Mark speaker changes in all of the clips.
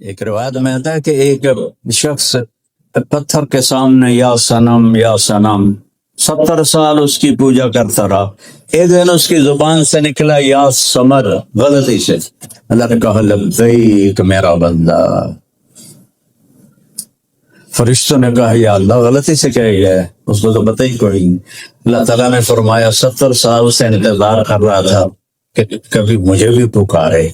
Speaker 1: ایک روایت میں آتا ہے کہ ایک شخص پتھر کے سامنے یا سنم 70 سال اس کی پوجا کرتا رہا. ایک دن اس کی زبان سے نکلا یا سمر، غلطی سے. اللہ نے کہا لبیک میرا بندہ. فرشتوں نے کہا یا اللہ غلطی سے کہہ گیا ہے، اس کو تو پتہ ہی کوئی نہیں. اللہ تعالیٰ نے فرمایا 70 سال سے انتظار کر رہا تھا کہ کبھی مجھے بھی پکارے.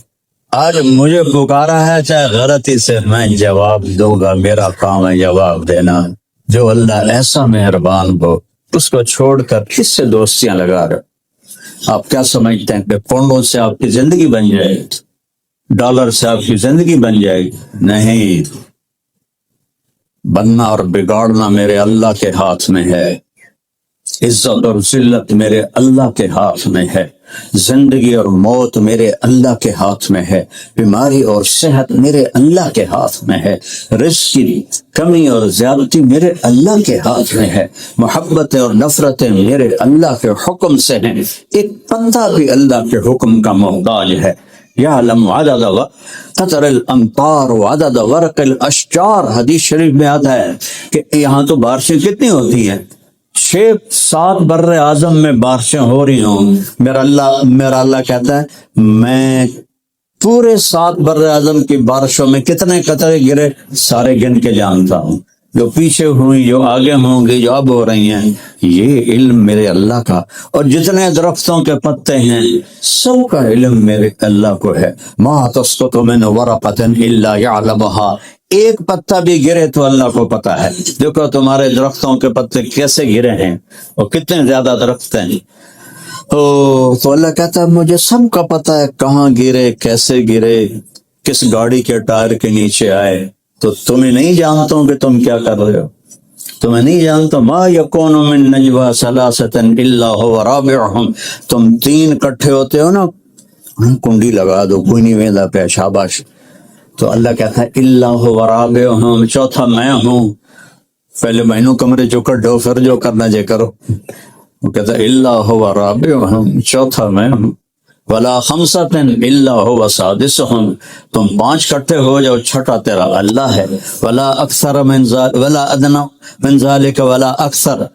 Speaker 1: آج مجھے پکارا ہے، چاہے غلطی سے میں جواب دوں گا. میرا کام ہے جواب دینا. جو اللہ ایسا مہربان ہو اس کو چھوڑ کر کس سے دوستیاں لگا رہے؟ آپ کیا سمجھتے ہیں کہ پونڈوں سے آپ کی زندگی بن جائے گی، ڈالر سے آپ کی زندگی بن جائے گی؟ نہیں، بننا اور بگاڑنا میرے اللہ کے ہاتھ میں ہے. عزت اور ذلت میرے اللہ کے ہاتھ میں ہے. زندگی اور موت میرے اللہ کے ہاتھ میں ہے. بیماری اور صحت میرے اللہ کے ہاتھ میں ہے. رزق کی کمی اور زیادتی میرے اللہ کے ہاتھ میں ہے. محبتیں اور نفرتیں میرے اللہ کے حکم سے ہیں. ایک بندہ بھی اللہ کے حکم کا محتاج ہے. یعلم عدد قطر الامطار وعدد ورق الاشجار. حدیث شریف میں آتا ہے کہ یہاں تو بارشیں کتنی ہوتی ہیں، 6-7 بر اعظم میں بارشیں ہو رہی ہوں. میرا اللہ کہتا ہے میں پورے 7 بر اعظم کی بارشوں میں کتنے قطرے گرے سارے گن کے جانتا ہوں، جو پیچھے ہوئی، جو آگے ہوں گی، جو اب ہو رہی ہیں. یہ علم میرے اللہ کا. اور جتنے درختوں کے پتے ہیں سب کا علم میرے اللہ کو ہے. ما تسقط من ورقۃ الا يعلمها. ایک پتا بھی گرے تو اللہ کو پتا ہے. دیکھو تمہارے درختوں کے پتے کیسے گرے ہیں اور کتنے زیادہ درخت ہیں. تو اللہ کہتا ہے مجھے سب کا پتا ہے، کہاں گرے، کیسے گرے، کس گاڑی کے ٹائر کے نیچے آئے. تو تمہیں نہیں جانتا ہوں کہ تم کیا کر رہے ہو، تمہیں نہیں جانتا. ما یکون من نجوا ثلاثۃ الا هو رابعهم. تم 3 اکٹھے ہوتے ہو نا، کنڈی لگا دو، کوئی نہیں ویندا پہ، شاباش. تو اللہ کہتا ہے اللہ هو رابعهم، چوتھا میں ہوں. پہلے مینوں کمرے چو کڈو، پھر جو کرنا جے کرو. وہ کہتا ہے اللہ هو رابعهم، چوتھا میں ہوں. ولا خمسۃ الا هو سادسهم. تم 5 اکٹھے ہو جاؤ، چھٹا تیرا اللہ ہے. ولا اکثر من ذلك ولا ادنى من ذلك ولا اکثر.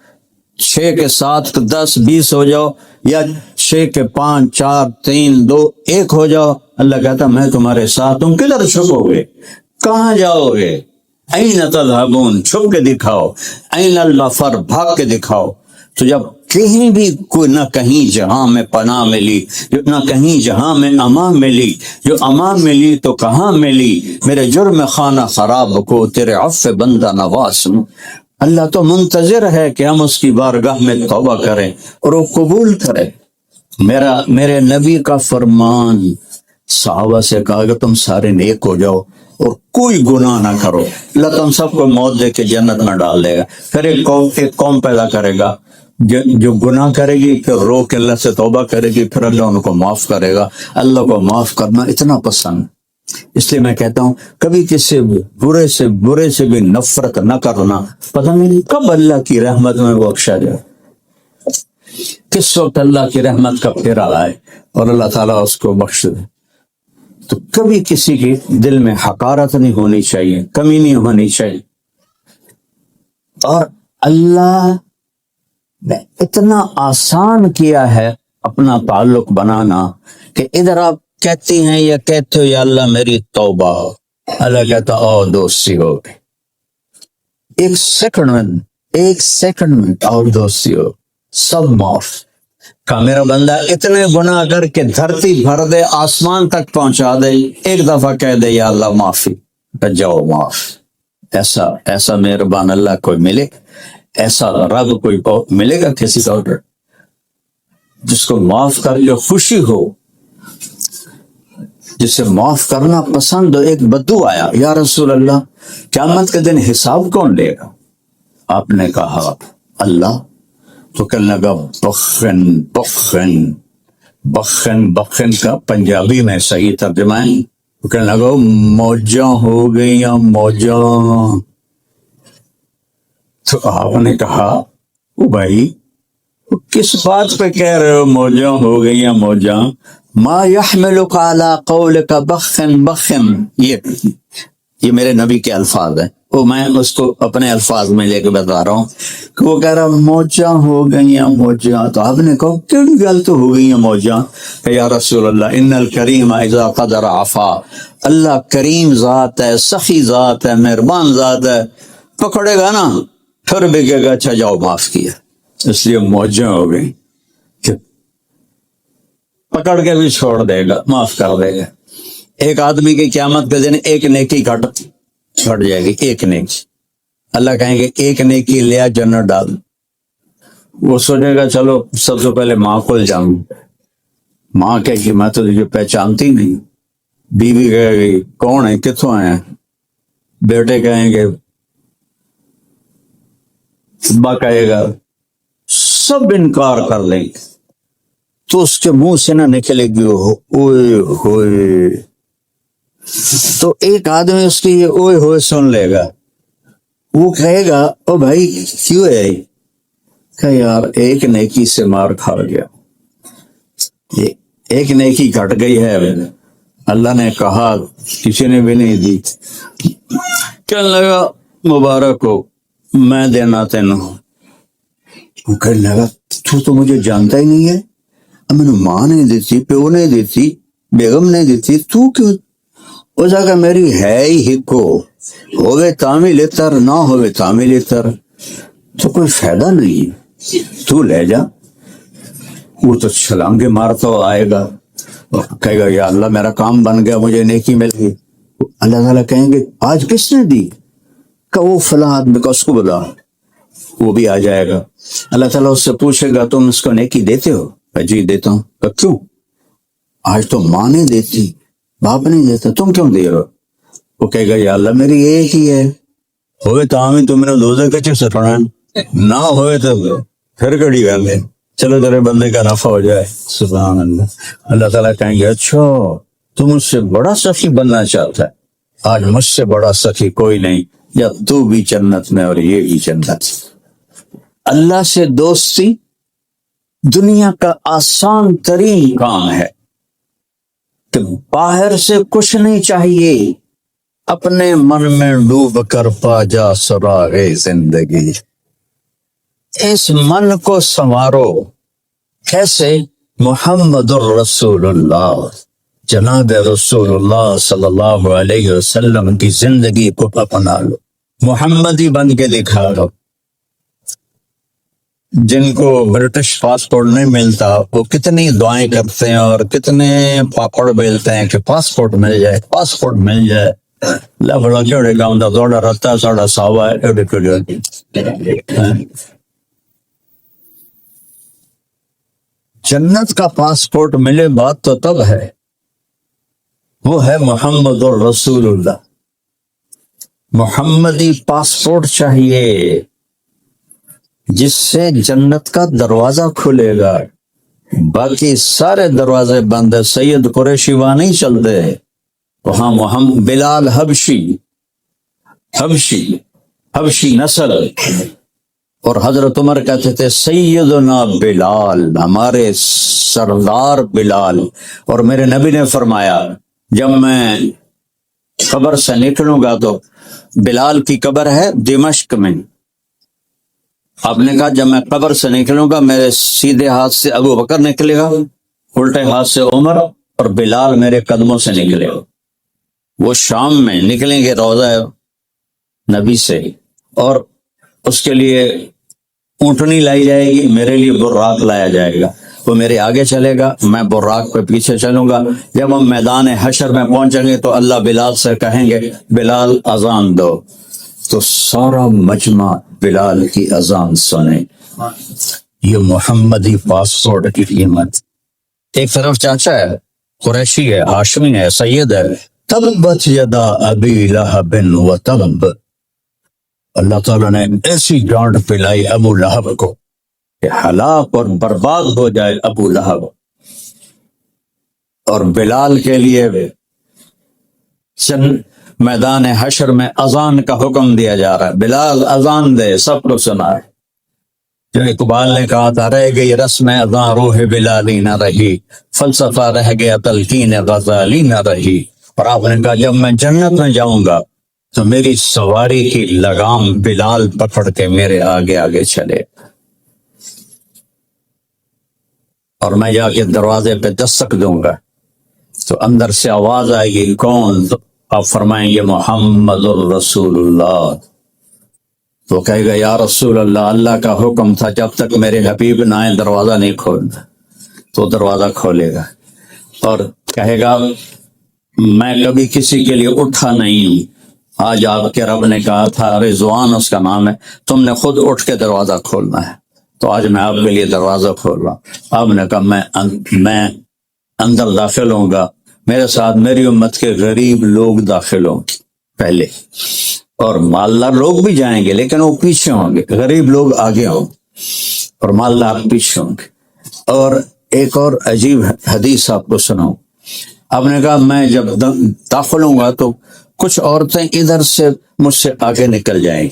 Speaker 1: 6 کے 7 10 20 ہو جاؤ، یا 6 کے 5 4 3 2 1 ہو جاؤ. اللہ کہتا میں تمہارے ساتھ. تم کدھر چھپو گے، کہاں جاؤ گے؟ این تذهبون، چھپ کے دکھاؤ. این المفر، بھاگ کے دکھاؤ. تو جب کہیں بھی کوئی نہ کہیں جہاں میں پناہ ملی، نہ کہیں جہاں میں امان ملی، جو امان ملی تو کہاں ملی؟ میرے جرم خانہ خراب کو تیرے عفو بندہ نواز. اللہ تو منتظر ہے کہ ہم اس کی بارگاہ میں توبہ کریں اور وہ قبول کرے. میرے نبی کا فرمان صحابہ سے کہا کہ تم سارے نیک ہو جاؤ اور کوئی گناہ نہ کرو. اللہ تم سب کو موت دے کے جنت میں ڈال دے گا. پھر ایک قوم پیدا کرے گا جو گناہ کرے گی، پھر رو کے اللہ سے توبہ کرے گی، پھر اللہ ان کو معاف کرے گا. اللہ کو معاف کرنا اتنا پسند. اس لیے میں کہتا ہوں کبھی کسی برے سے بھی نفرت نہ کرنا. پتہ نہیں کب اللہ کی رحمت میں بخشا جائے، کس وقت اللہ کی رحمت کا پھیرا آئے اور اللہ تعالیٰ اس کو بخش دے. تو کبھی کسی کے دل میں حقارت نہیں ہونی چاہیے، کمی نہیں ہونی چاہیے. اور اللہ نے اتنا آسان کیا ہے اپنا تعلق بنانا کہ ادھر آپ کہتی ہیں یا کہتے ہو یا اللہ میری توبہ، اللہ کہتا او دوستی ہو گئی. ایک سیکنڈ میں اور دوستی ہو، سب معاف. کہ میرا بندہ اتنے گناہ کر کے دھرتی بھر دے، آسمان تک پہنچا دے، ایک دفعہ کہہ دے یا اللہ معافی، جاؤ معاف. ایسا مہربان اللہ کوئی ملے، ایسا رب کوئی ملے گا کسی کا جس کو معاف کر جو خوشی ہو، جسے معاف کرنا پسند ہو. ایک بدو آیا، یا رسول اللہ قیامت کے دن حساب کون لے گا؟ آپ نے کہا اللہ. تو کہنے لگا بخن کا پنجابی میں صحیح ترجمہ ہے. تو کہنے لگا موجاں ہو گئی موجاں. تو آپ نے کہا او بھائی کس بات پہ کہہ رہے ہو موجاں ہو گئی یا موجاں؟ ما يحملك على قولك بخن. یہ یہ میرے نبی کے الفاظ ہیں، وہ میں اس کو اپنے الفاظ میں لے کے بتا رہا ہوں کہ وہ کہہ رہا موجاں ہو گئیاں موجاں، تو آپ نے کہا کیوں گل تو ہو گئی ہیں موجاں؟ کہ یا رسول اللہ ان الکریم اذا قدر عفا، اللہ کریم ذات ہے، سخی ذات ہے، مہربان ذات ہے، پکڑے گا نا پھر بھی کہے گا اچھا جاؤ معاف کیا، اس لیے موجاں ہو گئی، پکڑ کے بھی چھوڑ دے گا، معاف کر دے گا۔ ایک آدمی کی قیامت کے دن ایک نیکی گھٹ جائے گی، ایک نیکی، اللہ کہیں گے ایک نیکی لیا جنت ڈال، وہ سوچے گا چلو سب سے پہلے ماں کو جاؤں، ماں کہے گی میں تو تجھے پہچانتی نہیں، بیوی کہے گی کون ہے کتوں آئے ہیں، بیٹے کہیں گے، ابا کہے گا، سب انکار کر لیں گے، تو اس کے منہ سے نہ نکلے گی اوئے ہوئے، تو ایک آدمی اس کی یہ اوئے ہوئے سن لے گا، وہ کہے گا او بھائی کیوں ہے، کہ یار ایک نیکی سے مار کھا گیا، ایک نیکی گھٹ گئی ہے، اللہ نے کہا کسی نے بھی نہیں دی، کہنے لگا مبارک ہو میں دینا تینوں، وہ کہنے لگا تو مجھے جانتا ہی نہیں ہے، میں نے ماں نہیں دیتی، پیو نہیں دیتی، بیگم نہیں دیتی، تو کیوں؟ اس جگہ میری ہے ہی ہکو، ہوئے تعمیل تر نہ ہوئے تعمیل تر، تو کوئی فائدہ نہیں، تو لے جا۔ وہ تو چھلانگے مارتا آئے گا، کہے گا یا اللہ میرا کام بن گیا، مجھے نیکی مل گئی، اللہ تعالیٰ کہیں گے آج کس نے دی، کہ وہ فلاں آدمی کا، اس کو بتا، وہ بھی آ جائے گا، اللہ تعالیٰ اس سے پوچھے گا تم اس کو نیکی دیتے ہو؟ جی دیتا ہوں۔ کہ کیوں؟ آج تو ماں نہیں دیتی، باپ نہیں دیتا، تم کیوں دے رہے ہو؟ وہ کہے گا یا اللہ میری ایک ہی ہے، ہوئے تو ہمیں تم نے دوزہ کچھ سے پڑھا، نہ ہوئے تو پھر کڑی گل ہے، چلو تیرے بندے کا نفع ہو جائے، سبحان اللہ۔ اللہ تعالیٰ کہیں گے اچھا تم مجھ سے بڑا سخی بننا چاہتا ہے، آج مجھ سے بڑا سخی کوئی نہیں، یا تو بھی جنت میں اور یہ بھی جنت۔ اللہ سے دوستی دنیا کا آسان ترین کام ہے کہ باہر سے کچھ نہیں چاہیے، اپنے من میں ڈوب کر پا جا سراغ زندگی، اس من کو سنوارو، کیسے؟ محمد الرسول اللہ، جناب رسول اللہ صلی اللہ علیہ وسلم کی زندگی کو اپنا لو، محمدی بن کے دکھا دو۔ جن کو برٹش پاسپورٹ نہیں ملتا وہ کتنی دعائیں کرتے ہیں اور کتنے پاپڑ بیلتے ہیں کہ پاسپورٹ مل جائے، پاسپورٹ مل جائے، لفڑا جوڑے گاؤں دا دوڑا رتا ساڑا ساوا ہے۔ جنت کا پاسپورٹ ملے بات تو تب ہے، وہ ہے محمد الرسول اللہ، محمدی پاسپورٹ چاہیے جس سے جنت کا دروازہ کھلے گا، باقی سارے دروازے بند ہے۔ سید قریشی وہاں نہیں چلتے، وہاں محمد بلال حبشی نسل، اور حضرت عمر کہتے تھے سیدنا بلال، ہمارے سردار بلال، اور میرے نبی نے فرمایا جب میں قبر سے نکلوں گا تو بلال کی قبر ہے دمشق میں، آپ نے کہا جب میں قبر سے نکلوں گا میرے سیدھے ہاتھ سے ابو بکر نکلے گا، الٹے ہاتھ سے عمر، اور بلال میرے قدموں سے نکلے گا۔ وہ شام میں نکلیں گے روضہ نبی سے، اور اس کے لیے اونٹنی لائی جائے گی، میرے لیے براق لایا جائے گا، وہ میرے آگے چلے گا، میں براق پہ پیچھے چلوں گا۔ جب ہم میدان حشر میں پہنچیں گے تو اللہ بلال سے کہیں گے بلال اذان دو، تو سارا مجمع بلال کی اذان سنے۔ یہ محمدی پاسپورٹ کی قیمت، ایک طرف چاچا ہے، قریشی ہے، ہاشمی ہے، سید ہے، تبت یدا ابی لہب وتب، اللہ تعالیٰ نے ایسی ڈانٹ پلائی ابو لہب کو کہ ہلاک اور برباد ہو جائے ابو لہب، اور بلال کے لیے میدان حشر میں اذان کا حکم دیا جا رہا ہے، بلال اذان دے، سب کو سنا ہے۔ جو اقبال نے کہا تھا رہ گئی رسم اذان روح بلالی نہ رہی، فلسفہ رہ گیا تلقین غزالی نہ رہی، اور آپ نے کہا جب میں جنت میں جاؤں گا تو میری سواری کی لگام بلال پکڑ کے میرے آگے آگے چلے، اور میں جا کے دروازے پہ دستک دوں گا تو اندر سے آواز آئے گی، کون؟ تو آپ فرمائیں گے محمد الرسول اللہ۔ تو کہے گا یا رسول اللہ، اللہ کا حکم تھا جب تک میرے حبیب نہ آئے دروازہ نہیں کھولنا۔ تو دروازہ کھولے گا اور کہے گا میں کبھی کسی کے لیے اٹھا نہیں ہوں، آج آپ کے رب نے کہا تھا، رضوان اس کا نام ہے، تم نے خود اٹھ کے دروازہ کھولنا ہے، تو آج میں آپ کے لیے دروازہ کھول رہا ہوں۔ آپ نے کہا میں اندر داخل ہوں گا، میرے ساتھ میری امت کے غریب لوگ داخل ہوں گے پہلے، اور مالدار لوگ بھی جائیں گے لیکن وہ پیچھے ہوں گے، غریب لوگ آگے ہوں گے اور مالدار پیچھے ہوں گے۔ اور ایک اور عجیب حدیث آپ کو سناؤں۔ آپ نے کہا میں جب داخل ہوں گا تو کچھ عورتیں ادھر سے مجھ سے آگے نکل جائیں گی،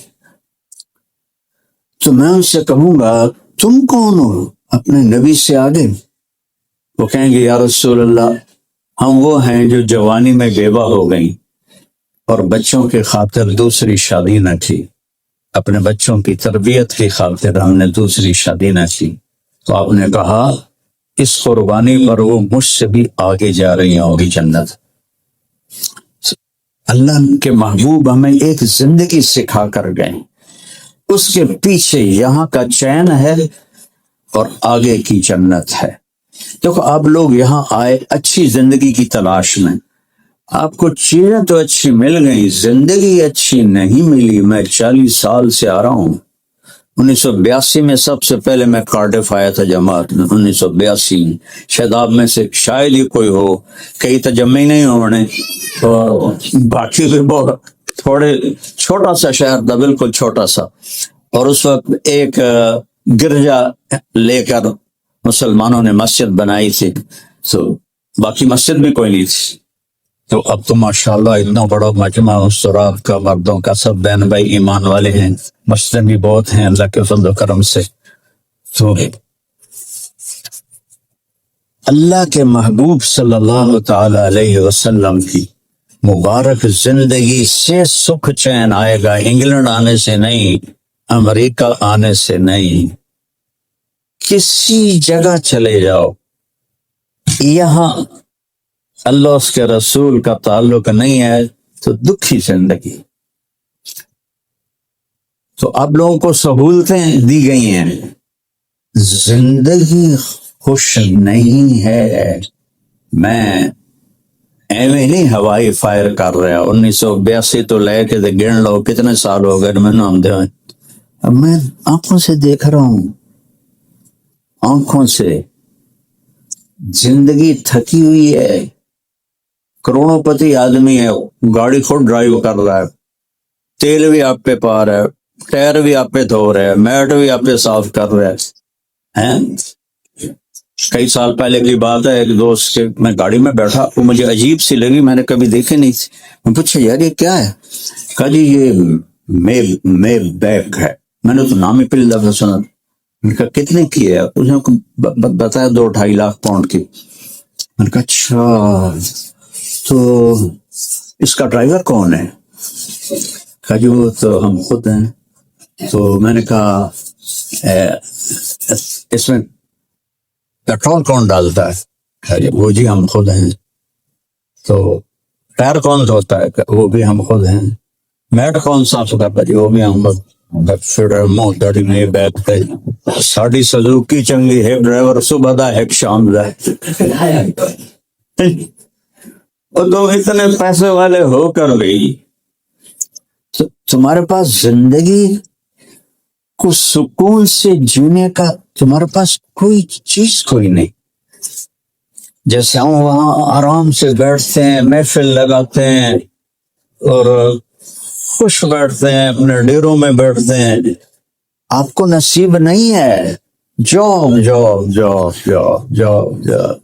Speaker 1: تو میں ان سے کہوں گا تم کون ہو اپنے نبی سے آگے؟ وہ کہیں گے یا رسول اللہ، ہم وہ ہیں جو جوانی میں بیوہ ہو گئیں اور بچوں کی خاطر دوسری شادی نہ کی، اپنے بچوں کی تربیت کی خاطر ہم نے دوسری شادی نہ کی۔ تو آپ نے کہا اس قربانی پر وہ مجھ سے بھی آگے جا رہی ہوگی جنت۔ اللہ کے محبوب ہمیں ایک زندگی سکھا کر گئے، اس کے پیچھے یہاں کا چین ہے اور آگے کی جنت ہے۔ دیکھو آپ لوگ یہاں آئے اچھی زندگی کی تلاش میں، آپ کو چیزیں تو اچھی مل گئی، زندگی اچھی نہیں ملی۔ میں 40 سال سے آ رہا ہوں، 1982 میں سب سے پہلے میں کارڈف آیا تھا جماعت میں، 1982 شاید آپ میں سے شاید ہی کوئی ہو، کئی تجمع ہی نہیں ہونے، اور باقی بھی بہت تھوڑے، چھوٹا سا شہر تھا، بالکل چھوٹا سا، اور اس وقت ایک گرجا لے کر مسلمانوں نے مسجد بنائی تھی، تو باقی مسجد بھی کوئی نہیں تھی۔ تو اب تو ماشاءاللہ اتنا بڑا مجمع استراد کا، مردوں کا، سب بہن بھائی ایمان والے ہیں، مسجدیں بھی بہت ہیں اللہ کے فضل و کرم سے۔ تو اللہ کے محبوب صلی اللہ تعالی علیہ وسلم کی مبارک زندگی سے سکھ چین آئے گا، انگلینڈ آنے سے نہیں، امریکہ آنے سے نہیں، کسی جگہ چلے جاؤ، یہاں اللہ اس کے رسول کا تعلق نہیں ہے تو دکھی زندگی۔ تو آپ لوگوں کو سہولتیں دی گئی ہیں، زندگی خوش نہیں ہے۔ میں ایویں نہیں ہوائی فائر کر رہا، 1982 تو لے کے گن لو کتنے سال ہو گئے میں نام دے، اب میں آنکھوں سے دیکھ رہا ہوں، آنکھوں سے زندگی تھکی ہوئی ہے۔ کروڑوں پتی آدمی ہے، گاڑی خود ڈرائیو کر رہا ہے، تیل بھی آپ پہ پا رہا ہے، ٹائر بھی آپ پہ دھو رہا ہے، میٹ بھی آپ پہ صاف کر رہا ہے۔ کئی سال پہلے کی بات ہے، ایک دوست کے میں گاڑی میں بیٹھا، وہ مجھے عجیب سی لگی، میں نے کبھی دیکھی نہیں تھی، میں پوچھا یار یہ کیا ہے؟ کہا جی یہ مے بیگ ہے۔ میں نے تو نام ہی پہلی دفعہ سنا، میں نے کہا کتنے کی ہے؟ اس نے بتایا 2-2.5 لاکھ پاؤنڈ کی۔ میں نے کہا اچھا، تو اس کا ڈرائیور کون ہے؟ کہا جی وہ تو ہم خود ہیں۔ تو میں نے کہا اس میں پیٹرول کون ڈالتا ہے؟ کہا جی وہ جی ہم خود ہیں۔ تو ٹائر کون دھوتا ہے؟ وہ بھی ہم خود ہیں۔ میٹ کون صاف کرتا ہے؟ جی وہ بھی ہم خود۔ ساڑی سزوکی چنگی ہے ڈرائیور صبح دا ہے شام دا ہے۔ اور تم اتنے پیسے والے ہو کر بھی تمہارے پاس زندگی کو سکون سے جینے کا تمہارے پاس کوئی چیز کوئی نہیں۔ جیسے ہم وہاں آرام سے بیٹھتے ہیں، محفل لگاتے ہیں اور خوش بیٹھتے ہیں، اپنے ڈیروں میں بیٹھتے ہیں، آپ کو نصیب نہیں ہے۔ Job job job job job job,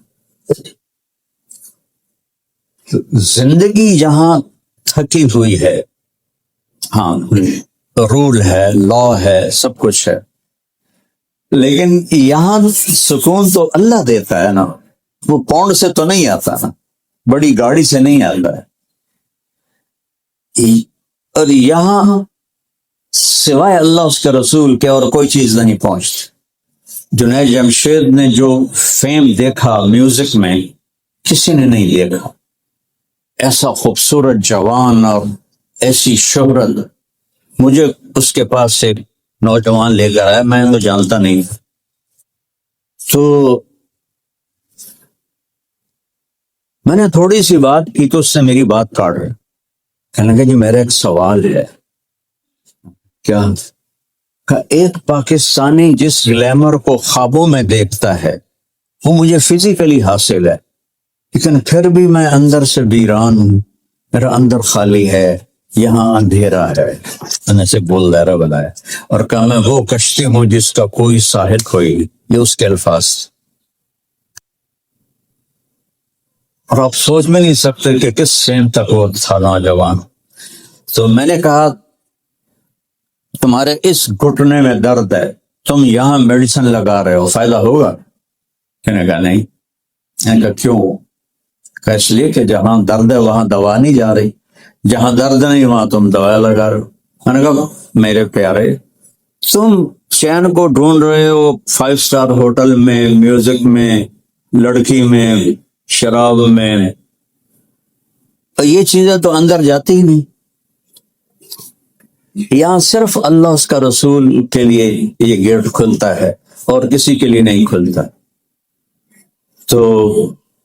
Speaker 1: زندگی جہاں تھکی ہوئی ہے، ہاں رول ہے، لا ہے، سب کچھ ہے، لیکن یہاں سکون تو اللہ دیتا ہے نا، وہ پاؤنڈ سے تو نہیں آتا نا، بڑی گاڑی سے نہیں آتا ہے۔ اور یہاں سوائے اللہ اس کے رسول کے اور کوئی چیز نہیں پہنچتی. جنید جمشید نے جو فیم دیکھا میوزک میں کسی نے نہیں دیکھا. ایسا خوبصورت جوان اور ایسی شہرت. مجھے اس کے پاس سے نوجوان لے کر آیا، میں تو جانتا نہیں. تو میں نے تھوڑی سی بات کی تو اس سے میری بات کاٹ رہی. کہنے لگا جی میرا ایک سوال ہے. کیا؟ کہ ایک پاکستانی جس گلیمر کو خوابوں میں دیکھتا ہے وہ مجھے فزیکلی حاصل ہے، لیکن پھر بھی میں اندر سے ویران ہوں، میرا اندر خالی ہے، یہاں اندھیرا ہے. میں نے اسے بول دہرا بنایا اور کہا میں وہ کشتی ہوں جس کا کوئی ساحل کوئی. یہ اس کے الفاظ. اور آپ سوچ میں نہیں سکتے کہ کس سین تک وہ تھا نوجوان. تو میں نے کہا تمہارے اس گھٹنے میں درد ہے، تم یہاں میڈیسن لگا رہے ہو، فائدہ ہوگا؟ کہنے کہا نہیں. میں نے کہا کیوں؟ کہ اس لیے کہ جہاں درد ہے وہاں دوا نہیں جا رہی، جہاں درد نہیں وہاں تم دوا لگا رہے ہو. میں نے کہا میرے پیارے تم چین کو ڈھونڈ رہے ہو 5 اسٹار ہوٹل میں، میوزک میں، لڑکی میں، شراب میں، اور یہ چیزیں تو اندر جاتی ہی نہیں. یہاں صرف اللہ اس کا رسول کے لیے یہ گیٹ کھلتا ہے اور کسی کے لیے نہیں کھلتا. تو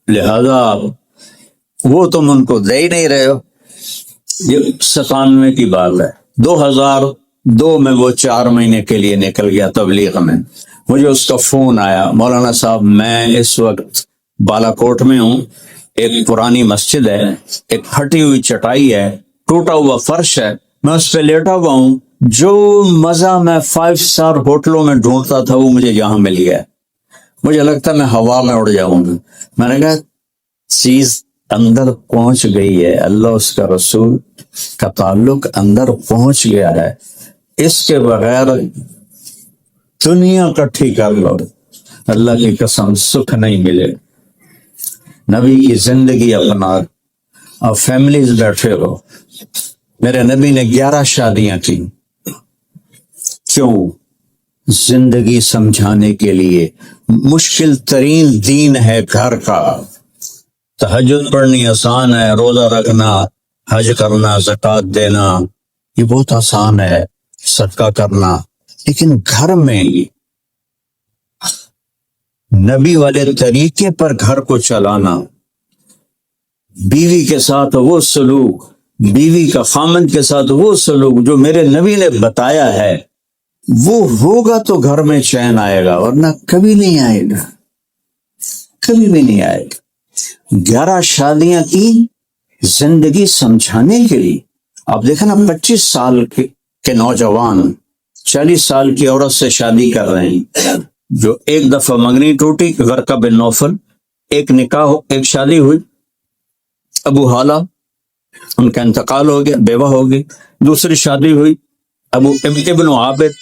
Speaker 1: لہذا وہ تم ان کو دے ہی نہیں رہے ہو. یہ 97 کی بات ہے. 2002 میں وہ 4 مہینے کے لیے نکل گیا تبلیغ میں. مجھے اس کا فون آیا، مولانا صاحب میں اس وقت بالا کوٹ میں ہوں، ایک پرانی مسجد ہے، ایک پھٹی ہوئی چٹائی ہے، ٹوٹا ہوا فرش ہے، میں اس پہ لیٹا ہوا ہوں. جو مزہ میں 5 اسٹار ہوٹلوں میں ڈھونڈتا تھا وہ مجھے یہاں مل گیا. مجھے لگتا ہے میں ہوا میں اڑ جاؤں گا. میں نے کہا چیز اندر پہنچ گئی ہے، اللہ اس کا رسول کا تعلق اندر پہنچ گیا ہے. اس کے بغیر دنیا کٹھی کر لو، اللہ کی قسم سکھ نہیں ملے. نبی کی زندگی اپنا اور فیملیز بیٹھے ہو. میرے نبی نے 11 شادیاں کی. کیوں؟ زندگی سمجھانے کے لیے. مشکل ترین دین ہے گھر کا. تہجد پڑھنی آسان ہے، روزہ رکھنا، حج کرنا، زکوٰۃ دینا یہ بہت آسان ہے، صدقہ کرنا. لیکن گھر میں نبی والے طریقے پر گھر کو چلانا، بیوی کے ساتھ وہ سلوک، بیوی کا خامند کے ساتھ وہ سلوک جو میرے نبی نے بتایا ہے، وہ ہوگا تو گھر میں چین آئے گا، ورنہ کبھی نہیں آئے گا، کبھی بھی نہیں آئے گا. 11 شادیاں کی زندگی سمجھانے کے لیے. آپ دیکھیں نا 25 سال کے نوجوان 40 سال کی عورت سے شادی کر رہے ہیں. جو ایک دفعہ منگنی ٹوٹی ورقہ بن نوفل، ایک نکاح ایک شادی ہوئی، ابو حالہ ان کا انتقال ہو گیا، بیوہ ہو گئی. دوسری شادی ہوئی ابو ابن عابد،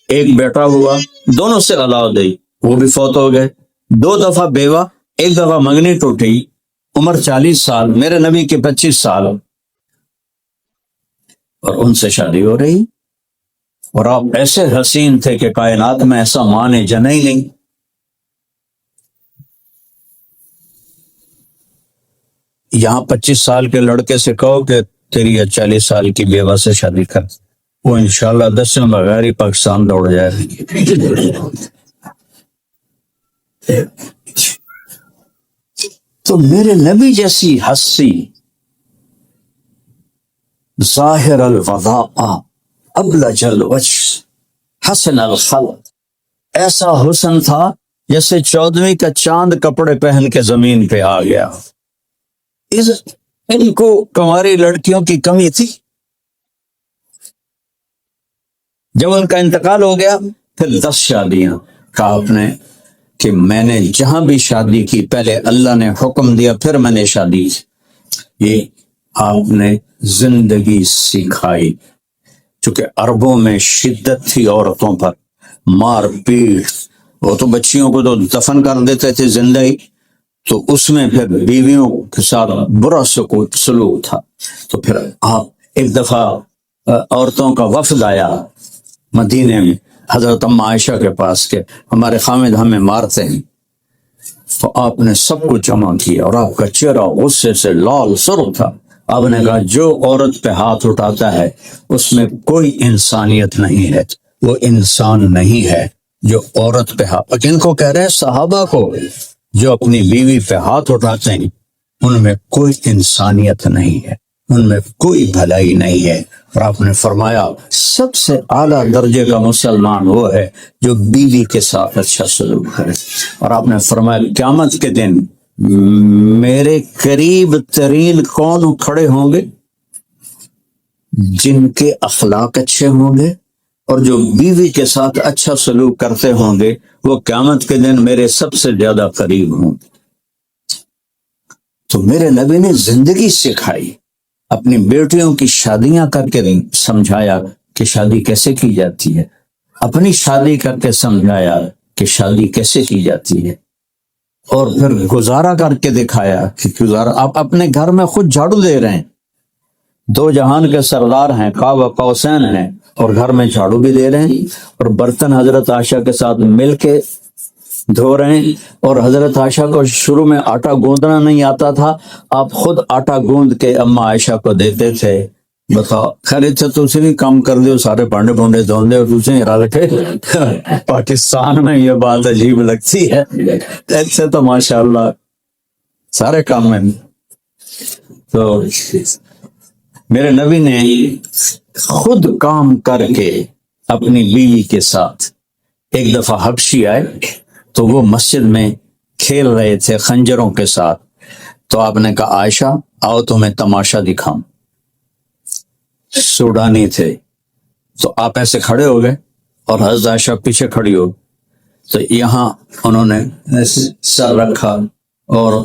Speaker 1: ایک بیٹا ہوا، دونوں سے اولاد ہوئی، وہ بھی فوت ہو گئے. 2 دفعہ بیوہ، ایک دفعہ منگنی ٹوٹی، عمر 40 سال، میرے نبی کے 25 سال، اور ان سے شادی ہو رہی. اور آپ ایسے حسین تھے کہ کائنات میں ایسا ماں نے جنا ہی نہیں. یہاں 25 سال کے لڑکے سے کہو کہ تیری 40 سال کی بیوہ سے شادی کر، وہ انشاءاللہ 10 میں بغیر ہی پاکستان دوڑ جائے. تو میرے نبی جیسی ہستی، ظاہر الوضاء ابلج الوجه حسن الخلق، ایسا حسن تھا جیسے 14ویں کا چاند کپڑے پہن کے زمین پہ آ گیا. ان کو کنواری لڑکیوں کی کمی تھی. جب ان کا انتقال ہو گیا پھر 10 شادیاں. کہا آپ نے کہ میں نے جہاں بھی شادی کی پہلے اللہ نے حکم دیا پھر میں نے شادی کی. یہ آپ نے زندگی سکھائی. چونکہ عربوں میں شدت تھی عورتوں پر، مار پیٹ، وہ تو بچیوں کو تو دفن کر دیتے تھے زندہ ہی، تو اس میں پھر بیویوں کے ساتھ برا سلوک تھا. تو پھر آپ ایک دفعہ عورتوں کا وفد آیا مدینے میں حضرت ام عائشہ کے پاس کے ہمارے خامد ہمیں مارتے ہیں، تو آپ نے سب کو جمع کیا اور آپ کا چہرہ غصے سے لال سرخ تھا۔ آپ نے کہا جو عورت پہ ہاتھ اٹھاتا ہے اس میں کوئی انسانیت نہیں ہے، وہ انسان نہیں ہے جو عورت پہ ہاتھ، جن کو کہہ رہے ہیں صحابہ کو، جو اپنی بیوی پہ ہاتھ اٹھاتے ہیں ان میں کوئی انسانیت نہیں ہے، ان میں کوئی بھلائی نہیں ہے۔ اور آپ نے فرمایا سب سے اعلیٰ درجے کا مسلمان وہ ہے جو بیوی کے ساتھ اچھا سلوک کرے۔ اور آپ نے فرمایا قیامت کے دن میرے قریب ترین کون کھڑے ہوں گے؟ جن کے اخلاق اچھے ہوں گے اور جو بیوی کے ساتھ اچھا سلوک کرتے ہوں گے، وہ قیامت کے دن میرے سب سے زیادہ قریب ہوں گے۔ تو میرے نبی نے زندگی سکھائی، اپنی بیٹیوں کی شادیاں کر کے سمجھایا کہ شادی کیسے کی جاتی ہے، اپنی شادی کر کے سمجھایا کہ شادی کیسے کی جاتی ہے، اور پھر گزارا کر کے دکھایا کہ گزارا آپ اپنے گھر میں خود جھاڑو دے رہے ہیں، دو جہان کے سردار ہیں، قاب و قوسین ہیں، اور گھر میں جھاڑو بھی دے رہے ہیں، اور برتن حضرت عائشہ کے ساتھ مل کے دھو رہے ہیں۔ اور حضرت عائشہ کو شروع میں آٹا گوندنا نہیں آتا تھا، آپ خود آٹا گوند کے اما عائشہ کو دیتے تھے۔ بتاؤ خرید سے تو بھی کام کر دو، سارے پانڈے پونڈے دھون دے اور دوسرے ارا رکھے۔ پاکستان میں یہ بات عجیب لگتی ہے، ایسے تو ماشاءاللہ سارے کام میں۔ تو میرے نبی نے خود کام کر کے اپنی بیوی کے ساتھ، ایک دفعہ حبشی آئے تو وہ مسجد میں کھیل رہے تھے خنجروں کے ساتھ، تو آپ نے کہا عائشہ آؤ تمہیں تماشا دکھاؤں۔ سوڈانی تھے تو آپ ایسے کھڑے ہو گئے اور حضرت عائشہ پیچھے کھڑی ہو، تو یہاں انہوں نے سر رکھا اور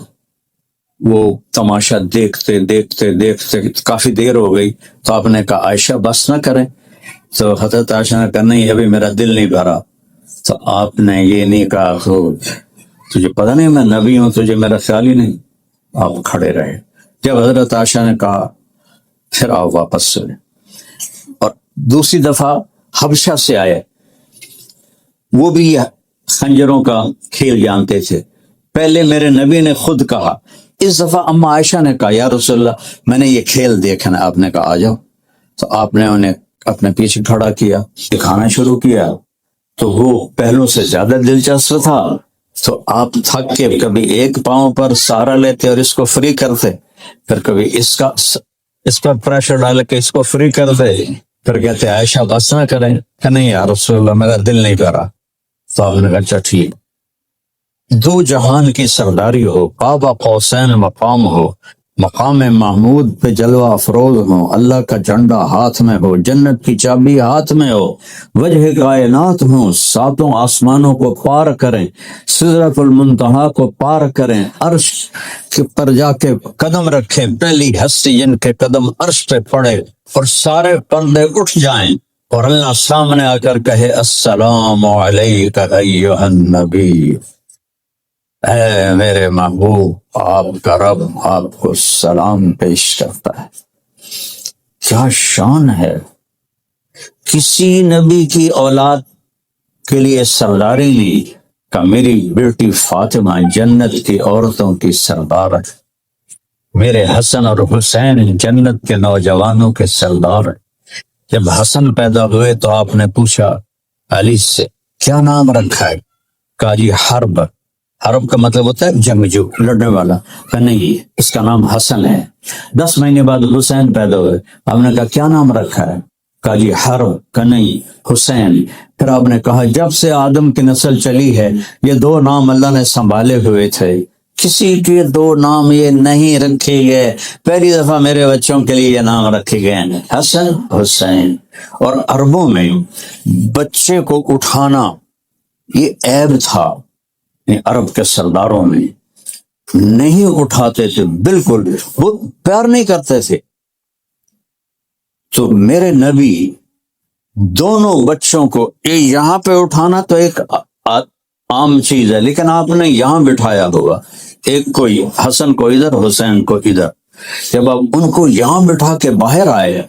Speaker 1: وہ تماشا دیکھتے دیکھتے دیکھتے کافی دیر ہو گئی، تو آپ نے کہا عائشہ بس نہ کریں، تو حضرت عائشہ نے کہا نہیں ابھی میرا دل نہیں بھرا۔ تو آپ نے یہ نہیں کہا تو تجھے پتہ نہیں میں نبی ہوں، تجھے میرا خیال ہی نہیں، آپ کھڑے رہے۔ جب حضرت عائشہ نے کہا پھر آؤ واپس سے، اور دوسری دفعہ حبشہ سے آئے، وہ بھی خنجروں کا کھیل جانتے تھے۔ پہلے میرے نبی نے خود کہا، اس دفعہ اما عائشہ نے کہا یا رسول اللہ میں نے یہ کھیل دیکھنا ہے۔ آپ نے کہا آ جاؤ، تو آپ نے انہیں اپنے پیچھے کھڑا کیا، دکھانا شروع کیا، تو وہ پہلوں سے زیادہ دلچسپ تھا، تو آپ تھک کے کبھی ایک پاؤں پر سہارا لیتے اور اس کو فری کرتے، پھر کبھی اس پر پریشر ڈال کے اس کو فری کرتے، پھر کہتے عائشہ بس نہ کریں، کہ نہیں یا رسول اللہ میرا دل نہیں کرا۔ تو آپ نے کہا اچھا ٹھیک، دو جہان کی سرداری ہو، قاب قوسین مقام ہو، مقام محمود پہ جلوہ افروز ہو، اللہ کا جھنڈا ہاتھ میں ہو، جنت کی چابی ہاتھ میں ہو، وجہ کائنات ہوں، ساتوں آسمانوں کو پار کریں، سدرۃ المنتہا کو پار کریں، عرش پر جا کے قدم رکھیں، پہلی ہستی جن کے قدم عرش پہ پڑے اور سارے پردے اٹھ جائیں اور اللہ سامنے آ کر کہے السلام علیک ایھا النبی، اے میرے محبوب آپ کا رب آپ کو سلام پیش کرتا ہے۔ کیا شان ہے، کسی نبی کی اولاد کے لیے سرداری نہیں کہ میری بیٹی فاطمہ جنت کی عورتوں کی سردار ہے، میرے حسن اور حسین جنت کے نوجوانوں کے سردار ہیں۔ جب حسن پیدا ہوئے تو آپ نے پوچھا علی سے کیا نام رکھا ہے؟ کہا جی حرب، حرب کا مطلب ہوتا ہے جنگجو، لڑنے والا، کہ نہیں اس کا نام حسن ہے۔ 10 مہینے بعد حسین پیدا ہوئے، آپ نے کہا کیا نام رکھا ہے؟ کہا جی حرب، کہ نہیں حسین۔ پھر آپ نے کہا جب سے آدم کی نسل چلی ہے یہ 2 نام اللہ نے سنبھالے ہوئے تھے، کسی کے 2 نام یہ نہیں رکھے گئے، پہلی دفعہ میرے بچوں کے لیے یہ نام رکھے گئے ہیں حسن حسین۔ اور عربوں میں بچے کو اٹھانا یہ عیب تھا، عرب کے سرداروں میں نہیں اٹھاتے تھے، بالکل وہ پیار نہیں کرتے تھے۔ تو میرے نبی دونوں بچوں کو یہاں پہ اٹھانا تو ایک عام چیز ہے، لیکن آپ نے یہاں بٹھایا ہوگا، ایک کو حسن کو ادھر حسین کو ادھر، جب آپ ان کو یہاں بٹھا کے باہر آئے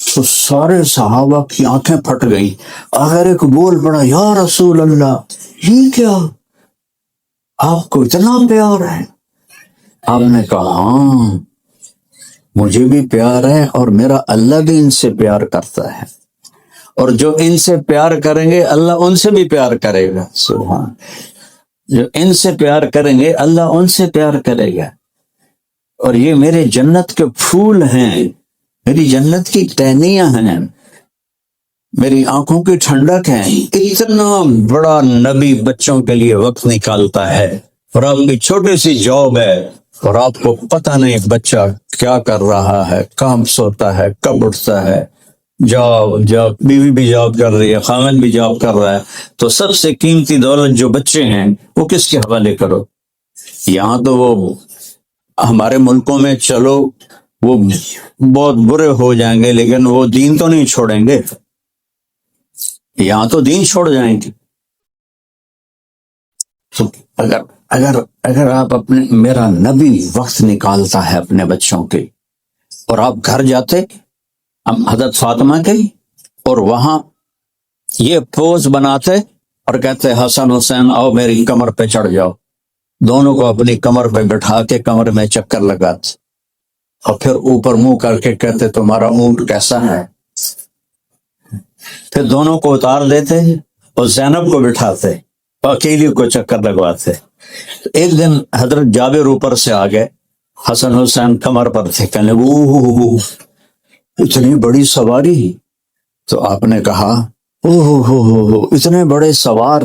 Speaker 1: تو سارے صحابہ کی آنکھیں پھٹ گئی. آخر ایک بول پڑا, یا رسول اللہ, یہ کیا, آپ کو اتنا پیار ہے؟ آپ نے کہا ہاں, مجھے بھی پیار ہے اور میرا اللہ بھی ان سے پیار کرتا ہے, اور جو ان سے پیار کریں گے اللہ ان سے بھی پیار کرے گا. سبحان, جو ان سے پیار کریں گے اللہ ان سے پیار کرے گا. اور یہ میرے جنت کے پھول ہیں, میری جنت کی ٹہنیاں ہیں, میری آنکھوں کی ٹھنڈک ہے. اتنا بڑا نبی بچوں کے لیے وقت نکالتا ہے, اور آپ کی چھوٹی سی جاب ہے اور آپ کو پتہ نہیں بچہ کیا کر رہا ہے, کہاں سوتا ہے, کب اٹھتا ہے, جاب بیوی بھی جاب کر رہی ہے, خاوند بھی جاب کر رہا ہے, تو سب سے قیمتی دولت جو بچے ہیں وہ کس کے حوالے کرو. یہاں تو وہ ہمارے ملکوں میں چلو وہ بہت برے ہو جائیں گے لیکن وہ دین تو نہیں چھوڑیں گے, یہاں تو دین چھوڑ جائیں گے. تو اگر آپ اپنے, میرا نبی وقت نکالتا ہے اپنے بچوں کے, اور آپ گھر جاتے حضرت فاطمہ کے اور وہاں یہ پوز بناتے اور کہتے حسن حسین آؤ میری کمر پہ چڑھ جاؤ, دونوں کو اپنی کمر پہ بٹھا کے کمر میں چکر لگاتے, اور پھر اوپر منہ کر کے کہتے تمہارا اونٹ کیسا ہے. پھر دونوں کو اتار دیتے اور زینب کو بٹھاتے, اکیلی کو چکر لگواتے. ایک دن حضرت جابر اوپر سے آ گئے, حسن حسین کمر پر تھے, کہنے لگے اتنی بڑی سواری. تو آپ نے کہا ہو اتنے بڑے سوار,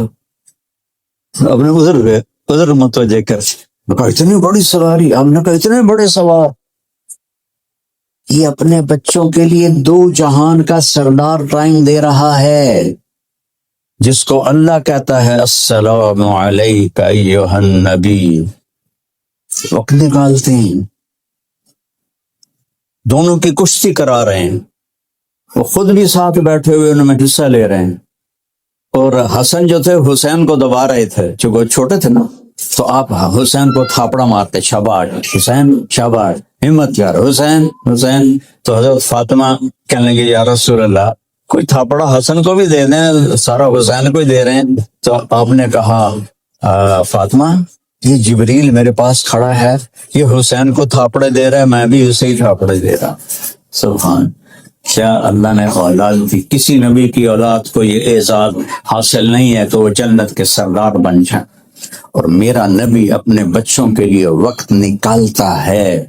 Speaker 1: اپنے ادھر متوجہ کر, کہا اتنی بڑی سواری. آپ نے کہا اتنے بڑے سوار. یہ اپنے بچوں کے لیے دو جہان کا سردار ٹائم دے رہا ہے, جس کو اللہ کہتا ہے السلام علیک ایھا النبی. وقت نکالتے ہیں, دونوں کی کشتی کرا رہے ہیں, وہ خود بھی ساتھ بیٹھے ہوئے ان میں حصہ لے رہے ہیں, اور حسن جو تھے حسین کو دبا رہے تھے, چونکہ چھوٹے تھے نا, تو آپ حسین کو تھاپڑا مارتے, شاباش حسین شاباش, ہمت یار حسین حسین. تو حضرت فاطمہ کہنے لگے یا رسول اللہ کوئی تھاپڑا حسن کو بھی دے دیں, سارا حسین کو ہی دے رہے ہیں. تو آپ نے کہا فاطمہ یہ جبریل میرے پاس کھڑا ہے, یہ حسین کو تھاپڑے دے رہا ہے, میں بھی اسے ہی تھاپڑے دے رہا. سبحان, کیا اللہ نے اولاد دی, کسی نبی کی اولاد کو یہ اعزاز حاصل نہیں ہے تو وہ جنت کے سردار بن جائیں. اور میرا نبی اپنے بچوں کے لیے وقت نکالتا ہے,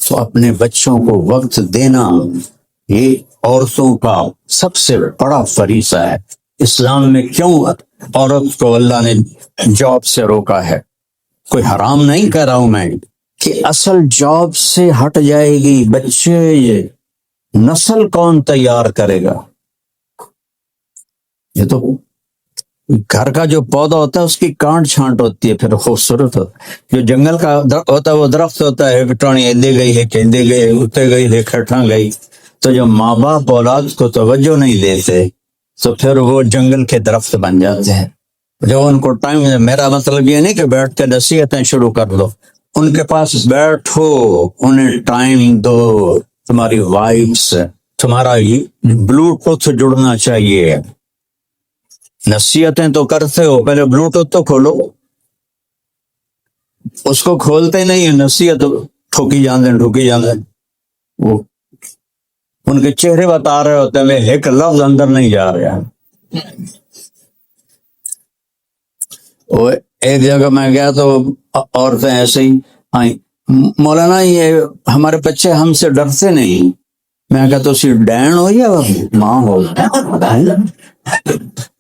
Speaker 1: تو اپنے بچوں کو وقت دینا یہ عورتوں کا سب سے بڑا فریضہ ہے. اسلام میں کیوں عورت کو اللہ نے جاب سے روکا ہے؟ کوئی حرام نہیں کہہ رہا ہوں میں, کہ اصل جاب سے ہٹ جائے گی, بچے نسل کون تیار کرے گا؟ یہ تو گھر کا جو پودا ہوتا ہے اس کی کانٹ چھانٹ ہوتی ہے, پھر خوبصورت ہوتا ہے. جو جنگل کا ہوتا ہے وہ درخت ہوتا ہے, ٹانی ایدے گئی ہے, کہندے گئے, اتے گئی ہے, کھٹاں گئی. تو جو ماں باپ اولاد کو توجہ نہیں دیتے تو پھر وہ جنگل کے درخت بن جاتے ہیں. جو ان کو ٹائم, میرا مطلب یہ نہیں کہ بیٹھ کے نصیحتیں شروع کر دو, ان کے پاس بیٹھو, انہیں ٹائم دو. تمہاری وائف سے تمہارا بلوٹوتھ جڑنا چاہیے. نصیحتیں تو کرتے ہو, پہلے بلوٹوتھ تو کھولو. اس کو کھولتے نہیں, نصیحت ٹھوکی جاندے. وہ ان کے چہرے بتا رہے ہوتے ہیں, ایک لفظ اندر نہیں جا رہا. وہ ایک جگہ میں گیا تو عورتیں ایسے ہی آئیں, مولانا یہ ہمارے بچے ہم سے ڈرتے نہیں. میں کہتا تو ڈین ہو یا ماں ہو,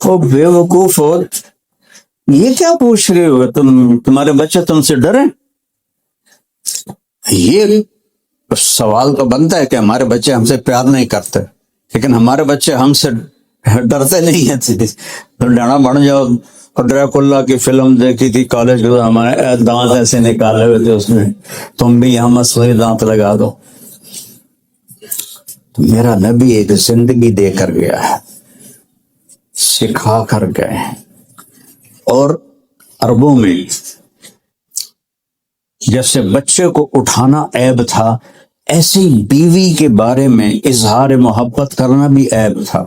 Speaker 1: وہ بے وقوف ہو, یہ کیا پوچھ رہے ہو, تمہارے بچے تم سے ڈرے؟ یہ سوال تو بنتا ہے کہ ہمارے بچے ہم سے پیار نہیں کرتے, لیکن ہمارے بچے ہم سے ڈرتے نہیں ہیں. ڈرنا بڑھ جاؤ. ڈریکولا کی فلم دیکھی تھی کالج میں, ہمارے دانت ایسے نکالے ہوئے تھے اس میں, تم بھی یہاں مسئلے دانت لگا دو. میرا نبی ایک زندگی دے کر گیا ہے, سکھا کر گئے ہیں. اور عربوں میں جیسے بچے کو اٹھانا عیب تھا, ایسی بیوی کے بارے میں اظہار محبت کرنا بھی عیب تھا،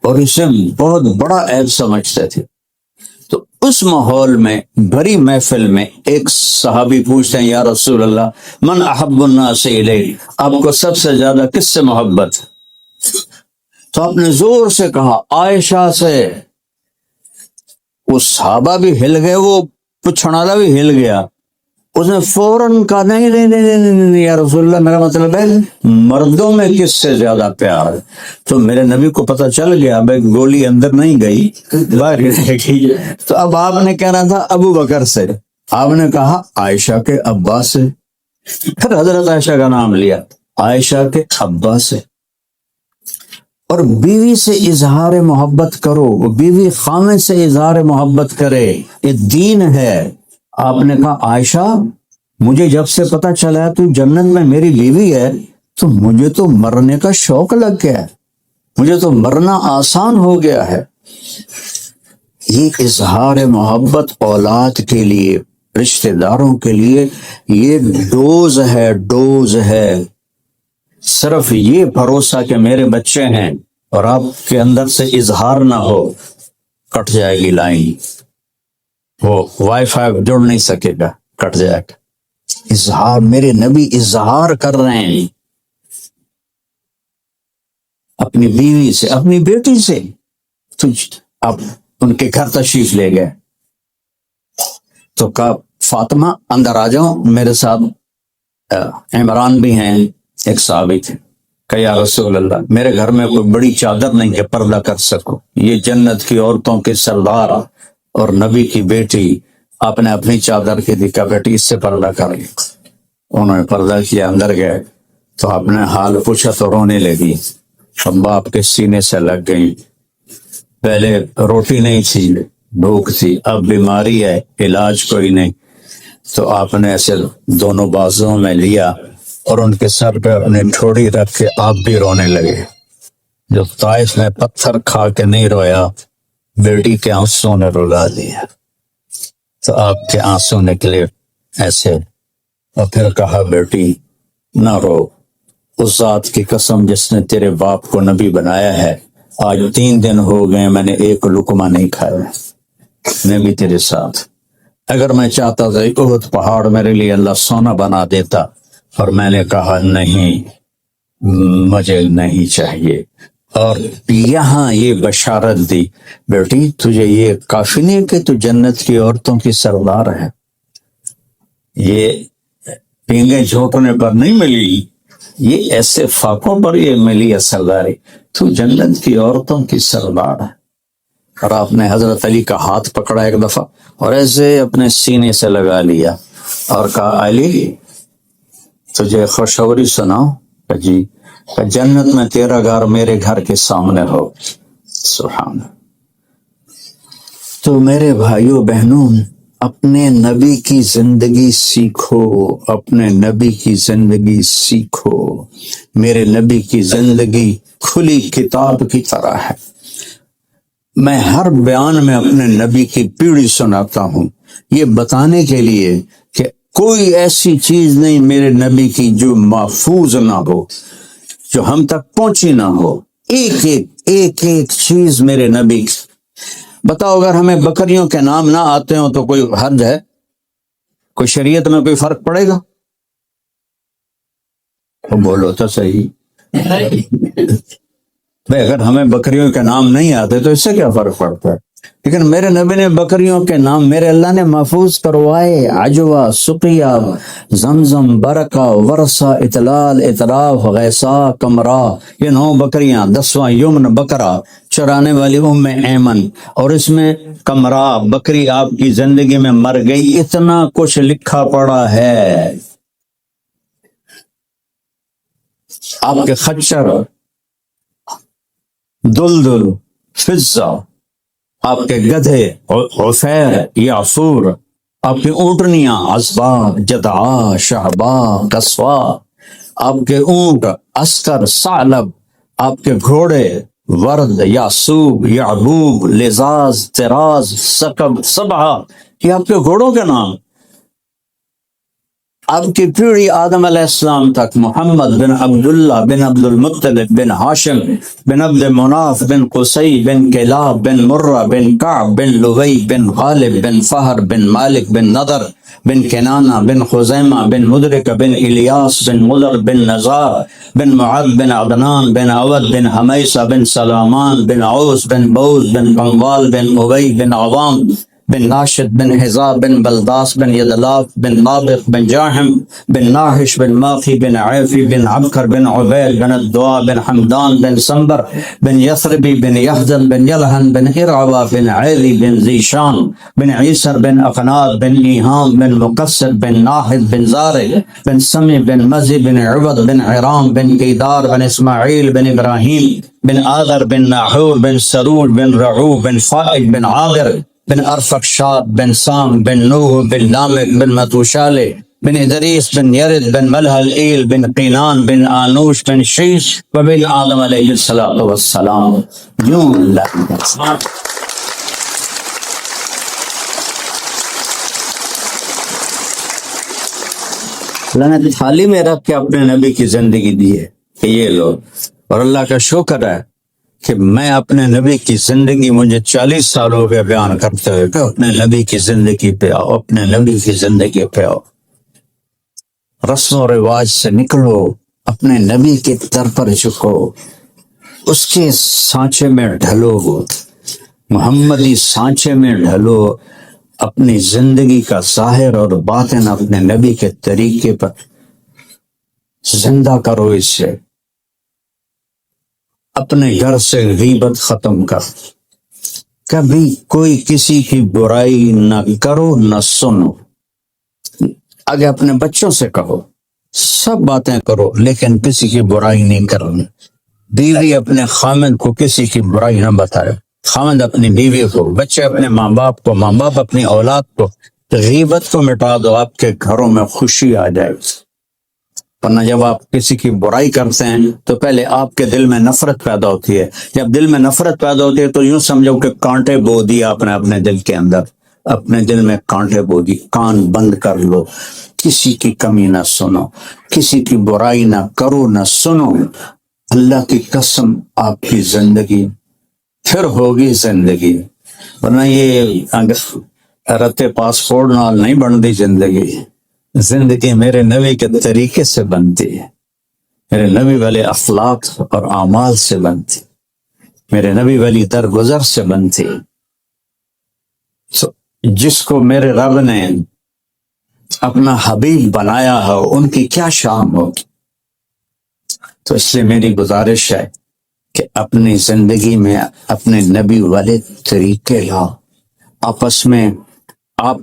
Speaker 1: اور اسے بہت بڑا عیب سمجھتے تھے۔ تو اس ماحول میں، بڑی محفل میں، ایک صحابی پوچھتے ہیں یا رسول اللہ من احب الناس الیک، آپ کو سب سے زیادہ کس سے محبت ہے؟ تو آپ نے زور سے کہا عائشہ سے۔ وہ صحابہ بھی ہل گئے، وہ پوچھنے والا بھی ہل گیا۔ اس نے فوراً کہا نہیں نہیں نہیں نہیں نہیں نہیں یا رسول اللہ، میرا مطلب ہے مردوں میں کس سے زیادہ پیار ہے؟ تو میرے نبی کو پتہ چل گیا بھائی گولی اندر نہیں گئی، باہر رہ گئی۔ تو اب آپ نے کہنا تھا ابو بکر سے، آپ نے کہا عائشہ کے ابا سے، پھر حضرت عائشہ کا نام لیا، عائشہ کے ابا سے۔ اور بیوی سے اظہار محبت کرو، بیوی خامد سے اظہار محبت کرے، یہ دین ہے۔ آپ نے کہا عائشہ مجھے جب سے پتہ چلا تو جنت میں میری بیوی ہے تو مجھے تو مرنے کا شوق لگ گیا ہے، مجھے تو مرنا آسان ہو گیا ہے۔ یہ اظہار محبت اولاد کے لیے، رشتہ داروں کے لیے یہ ڈوز ہے، ڈوز ہے۔ صرف یہ بھروسہ کہ میرے بچے ہیں اور آپ کے اندر سے اظہار نہ ہو، کٹ جائے گی لائن، وہ وائی فائی جڑ نہیں سکے گا، کٹ جائے گا۔ اظہار، میرے نبی اظہار کر رہے ہیں اپنی بیوی سے، اپنی بیٹی سے۔ تو اب ان کے گھر تشریف لے گئے تو کہا فاطمہ اندر آ جاؤ میرے ساتھ، عمران بھی ہیں ایک صحابی تھے۔ کہ یا رسول اللہ میرے گھر میں کوئی بڑی چادر نہیں ہے پردہ کر سکو، یہ جنت کی عورتوں کے سردار اور نبی کی بیٹی، آپ نے اپنی چادر کی دکھا بیٹی اس سے پردہ کر لی۔ انہوں نے پردہ کیا، اندر گئے تو آپ نے حال پوچھا تو رونے لگی، اب باپ کے سینے سے لگ گئی۔ پہلے روٹی نہیں تھی، بھوک تھی، اب بیماری ہے، علاج کوئی نہیں۔ تو آپ نے ایسے دونوں بازوؤں میں لیا اور ان کے سر پہ اپنی ٹھوڑی رکھ کے آپ بھی رونے لگے۔ جو طائف میں پتھر کھا کے نہیں رویا، بیٹی کے آنسوں نے رلا دیا۔ تو آپ کے آنسوں نکلے ایسے، اور پھر کہا بیٹی نہ رو، اس ذات کی قسم جس نے تیرے باپ کو نبی بنایا ہے، آج 3 دن ہو گئے میں نے ایک لقمہ نہیں کھایا، میں بھی تیرے ساتھ۔ اگر میں چاہتا تھا احد پہاڑ میرے لیے اللہ سونا بنا دیتا، اور میں نے کہا نہیں، مجھے نہیں چاہیے۔ اور یہاں یہ بشارت دی بیٹی تجھے یہ کافی نہیں کہ تو جنت کی عورتوں کی سردار ہے، یہ پینگے جھونکنے پر نہیں ملی، یہ ایسے فاقوں پر یہ ملی ہے سرداری، تو جنت کی عورتوں کی سردار ہے۔ اور آپ نے حضرت علی کا ہاتھ پکڑا ایک دفعہ اور ایسے اپنے سینے سے لگا لیا اور کہا علی تجھے خوشخبری سناؤ؟ کہ جی، کہ جنت میں تیرا گھر میرے گھر کے سامنے ہو۔ سبحان اللہ۔ تو میرے بھائیوں بہنوں، اپنے نبی کی زندگی سیکھو، اپنے نبی کی زندگی سیکھو۔ میرے نبی کی زندگی کھلی کتاب کی طرح ہے۔ میں ہر بیان میں اپنے نبی کی پیڑھی سناتا ہوں، یہ بتانے کے لیے کہ کوئی ایسی چیز نہیں میرے نبی کی جو محفوظ نہ ہو، جو ہم تک پہنچی نہ ہو۔ ایک ایک چیز میرے نبی کی۔ بتاؤ اگر ہمیں بکریوں کے نام نہ آتے ہوں تو کوئی حرج ہے؟ کوئی شریعت میں کوئی فرق پڑے گا؟ تو بولو تو صحیح بھئی، اگر ہمیں بکریوں کے نام نہیں آتے تو اس سے کیا فرق پڑتا ہے؟ لیکن میرے نبی نے بکریوں کے نام میرے اللہ نے محفوظ کروائے۔ عجوہ، سقیہ، زمزم، برکہ، ورثہ، اطلال، اطراف، غیثا، کمرا، یہ 9 بکریاں، 10واں یمن بکرا چرانے والی ام ایمن، اور اس میں کمرا بکری آپ کی زندگی میں مر گئی، اتنا کچھ لکھا پڑا ہے۔ آپ کے خچر، دلدل، فضہ، آپ کے گدھے عفیر، یعفور، آپ کی اونٹنیاں عصبا، جدعا، شہبا، قصوا، آپ کے اونٹ عسکر، ثعلب، آپ کے گھوڑے ورد، یعصوب، یعبوب، لزاز، طراز، سکب، سبحہ، یہ آپ کے گھوڑوں کے نام۔ آپ کی پیڑھی آدم علیہ السلام تک محمد بن عبداللہ بن عبد المطلب بن ہاشم بن عبد مناف بن قصی بن کلاب بن مرہ بن کعب بن لوی بن غالب بن فہر بن مالک بن نضر بن کنانہ بن خزیمہ بن مدرک بن الیاس بن مضر بن نزار بن معد بن عدنان بن عود بن حمیسہ بن سلامان بن عوس بن بوز بن بنوال بن ابی بن عوام بن ناشد بن حزاب بن بلداس بن یدلاف بن نابق بن جاحم بن ناحش بن ماخی بن عیفی بن عبکر بن عبیر بن الدعاء بن حمدان بن سنبر بن یثربی بن یحزن بن یلحن بن ارعوا بن عیلی بن زیشان بن عیسر بن اقناد بن ایہام بن مقصد بن ناحد بن زارع بن سمی بن مزی بن عبد بن عرام بن قیدار بن اسماعیل بن ابراہیم بن آذر بن ناحور بن سرور بن رعو بن فائق بن عاغر بن ارفقشاد بن سام بن نوح بن لامک بن متوشالہ بن ادریس بن یرد بن ملحل ایل بن قینان بن آنوش بن شیش وبن آدم علیہ الصلوۃ والسلام. یوں اللہ اللہ نے تھالی میں رکھ کے اپنے نبی کی زندگی دی ہے کہ یہ لو. اور اللہ کا شکر ہے کہ میں اپنے نبی کی زندگی مجھے 40 سال ہو گئے بیان کرتے ہوئے کہ اپنے نبی کی زندگی پہ آؤ، اپنے نبی کی زندگی پہ آؤ، رسم و رواج سے نکلو، اپنے نبی کی در پر جھکو، اس کے سانچے میں ڈھلو، محمدی سانچے میں ڈھلو، اپنی زندگی کا ظاہر اور باطن اپنے نبی کے طریقے پر زندہ کرو. اس سے اپنے گھر سے غیبت ختم کر، کبھی کوئی کسی کی برائی نہ کرو نہ سنو. آگے اپنے بچوں سے کہو، سب باتیں کرو لیکن کسی کی برائی نہیں کرنی. بیوی اپنے خامد کو کسی کی برائی نہ بتائے، خامد اپنی بیوی کو، بچے اپنے ماں باپ کو، ماں باپ اپنی اولاد کو. غیبت کو مٹا دو، آپ کے گھروں میں خوشی آ جائے. ورنہ جب آپ کسی کی برائی کرتے ہیں تو پہلے آپ کے دل میں نفرت پیدا ہوتی ہے. جب دل میں نفرت پیدا ہوتی ہے تو یوں سمجھو کہ کانٹے بو دیا آپ نے اپنے دل کے اندر، اپنے دل میں کانٹے بو دی. کان بند کر لو، کسی کی کمی نہ سنو، کسی کی برائی نہ کرو نہ سنو. اللہ کی قسم آپ کی زندگی پھر ہوگی زندگی. ورنہ یہ رتے پاسپورٹ نال نہیں بنتی زندگی. زندگی میرے نبی کے طریقے سے بنتی ہے، میرے نبی والے اخلاق اور اعمال سے بنتی، میرے نبی والی درگزر سے بنتی. جس کو میرے رب نے اپنا حبیب بنایا ہو ان کی کیا شان ہوگی. تو اس لیے میری گزارش ہے کہ اپنی زندگی میں اپنے نبی والے طریقے لاؤ. آپس میں آپ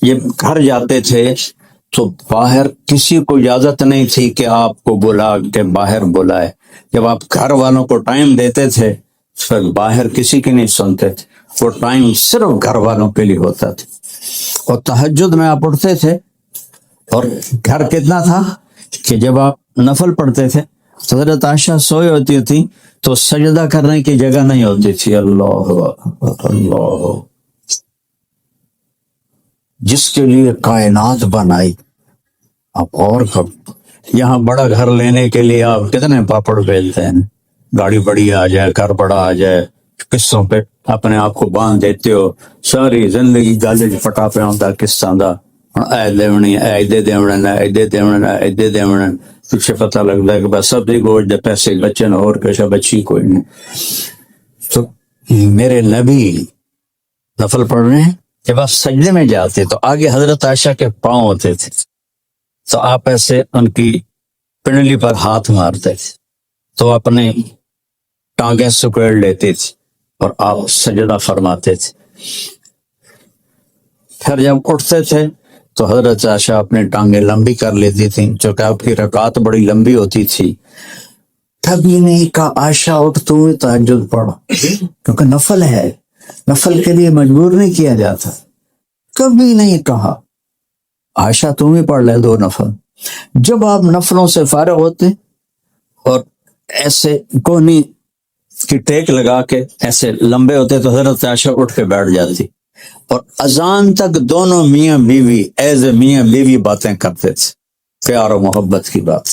Speaker 1: یہ گھر جاتے تھے تو باہر کسی کو اجازت نہیں تھی کہ آپ کو بلا کے باہر بلائے. جب آپ گھر والوں کو ٹائم دیتے تھے پھر باہر کسی کی نہیں سنتے تھے. وہ ٹائم صرف گھر والوں کے لیے ہوتا تھا. اور تہجد میں آپ اٹھتے تھے اور گھر کتنا تھا کہ جب آپ نفل پڑھتے تھے تو حضرت عائشہ سوئی ہوتی تھی تو سجدہ کرنے کی جگہ نہیں ہوتی تھی. اللہ اللہ، جس کے لیے کائنات بنائی. آپ اور یہاں بڑا گھر لینے کے لیے آپ کتنے پاپڑ بیلتے ہیں، گاڑی بڑی آ جائے، گھر بڑا آ جائے، قصوں پہ اپنے آپ کو باندھ دیتے ہو. ساری زندگی گالج پٹا پہ آتا قصہ دا، اے دیونی اے دے دیون اے دے دیون اے دے دیون. پیچھے پتہ لگتا ہے کہ بس سب دی گوشت دے پیسے بچے نہ اور کچھ بچی کوئی نہیں. تو میرے نبی نفل پڑھ رہے ہیں، جب آپ سجدے میں جاتے تو آگے حضرت عائشہ کے پاؤں ہوتے تھے تو آپ ایسے ان کی پنڈلی پر ہاتھ مارتے تھے تو اپنے ٹانگیں سکیڑ لیتے تھے اور آپ سجدہ فرماتے تھے. پھر جب اٹھتے تھے تو حضرت عائشہ اپنی ٹانگیں لمبی کر لیتی تھیں چونکہ آپ کی رکعت بڑی لمبی ہوتی تھی. کبھی نہیں کہا عائشہ اٹھ تو تہجد پڑھ، کیونکہ نفل ہے، نفل کے لیے مجبور نہیں کیا جاتا. کبھی نہیں کہا عائشہ تم ہی پڑھ لے 2 نفل. جب آپ نفلوں سے فارغ ہوتے اور ایسے کونی کی ٹیک لگا کے ایسے لمبے ہوتے تو حضرت عائشہ اٹھ کے بیٹھ جاتی اور اذان تک دونوں میاں بیوی ایز اے میاں بیوی باتیں کرتے تھے. پیار و محبت کی بات.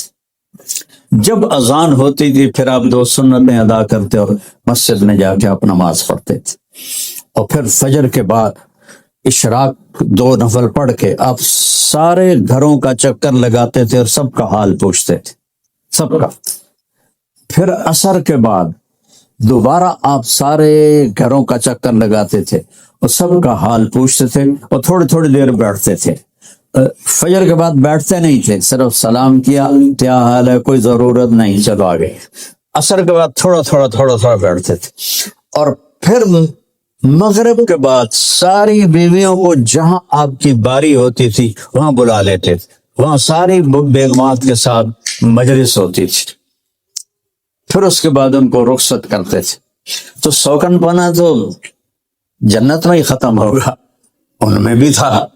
Speaker 1: جب اذان ہوتی تھی پھر آپ 2 سنتیں ادا کرتے اور مسجد میں جا کے آپ نماز پڑھتے تھے، اور پھر فجر کے بعد اشراق 2 نفل پڑھ کے آپ سارے گھروں کا چکر لگاتے تھے اور سب کا حال پوچھتے تھے، سب کا. پھر عصر کے بعد دوبارہ آپ سارے گھروں کا چکر لگاتے تھے اور سب کا حال پوچھتے تھے، اور تھوڑی تھوڑی دیر بیٹھتے تھے. فجر کے بعد بیٹھتے نہیں تھے، صرف سلام کیا، کیا حال ہے، کوئی ضرورت نہیں، چلو آگے. عصر کے بعد تھوڑا تھوڑا بیٹھتے تھے، اور پھر مغرب کے بعد ساری بیویوں کو جہاں آپ کی باری ہوتی تھی وہاں بلا لیتے تھے، وہاں ساری بیگمات کے ساتھ مجلس ہوتی تھی. پھر اس کے بعد ان کو رخصت کرتے تھے. تو سوکن پنا تو جنت میں ہی ختم ہوگا، ان میں بھی تھا.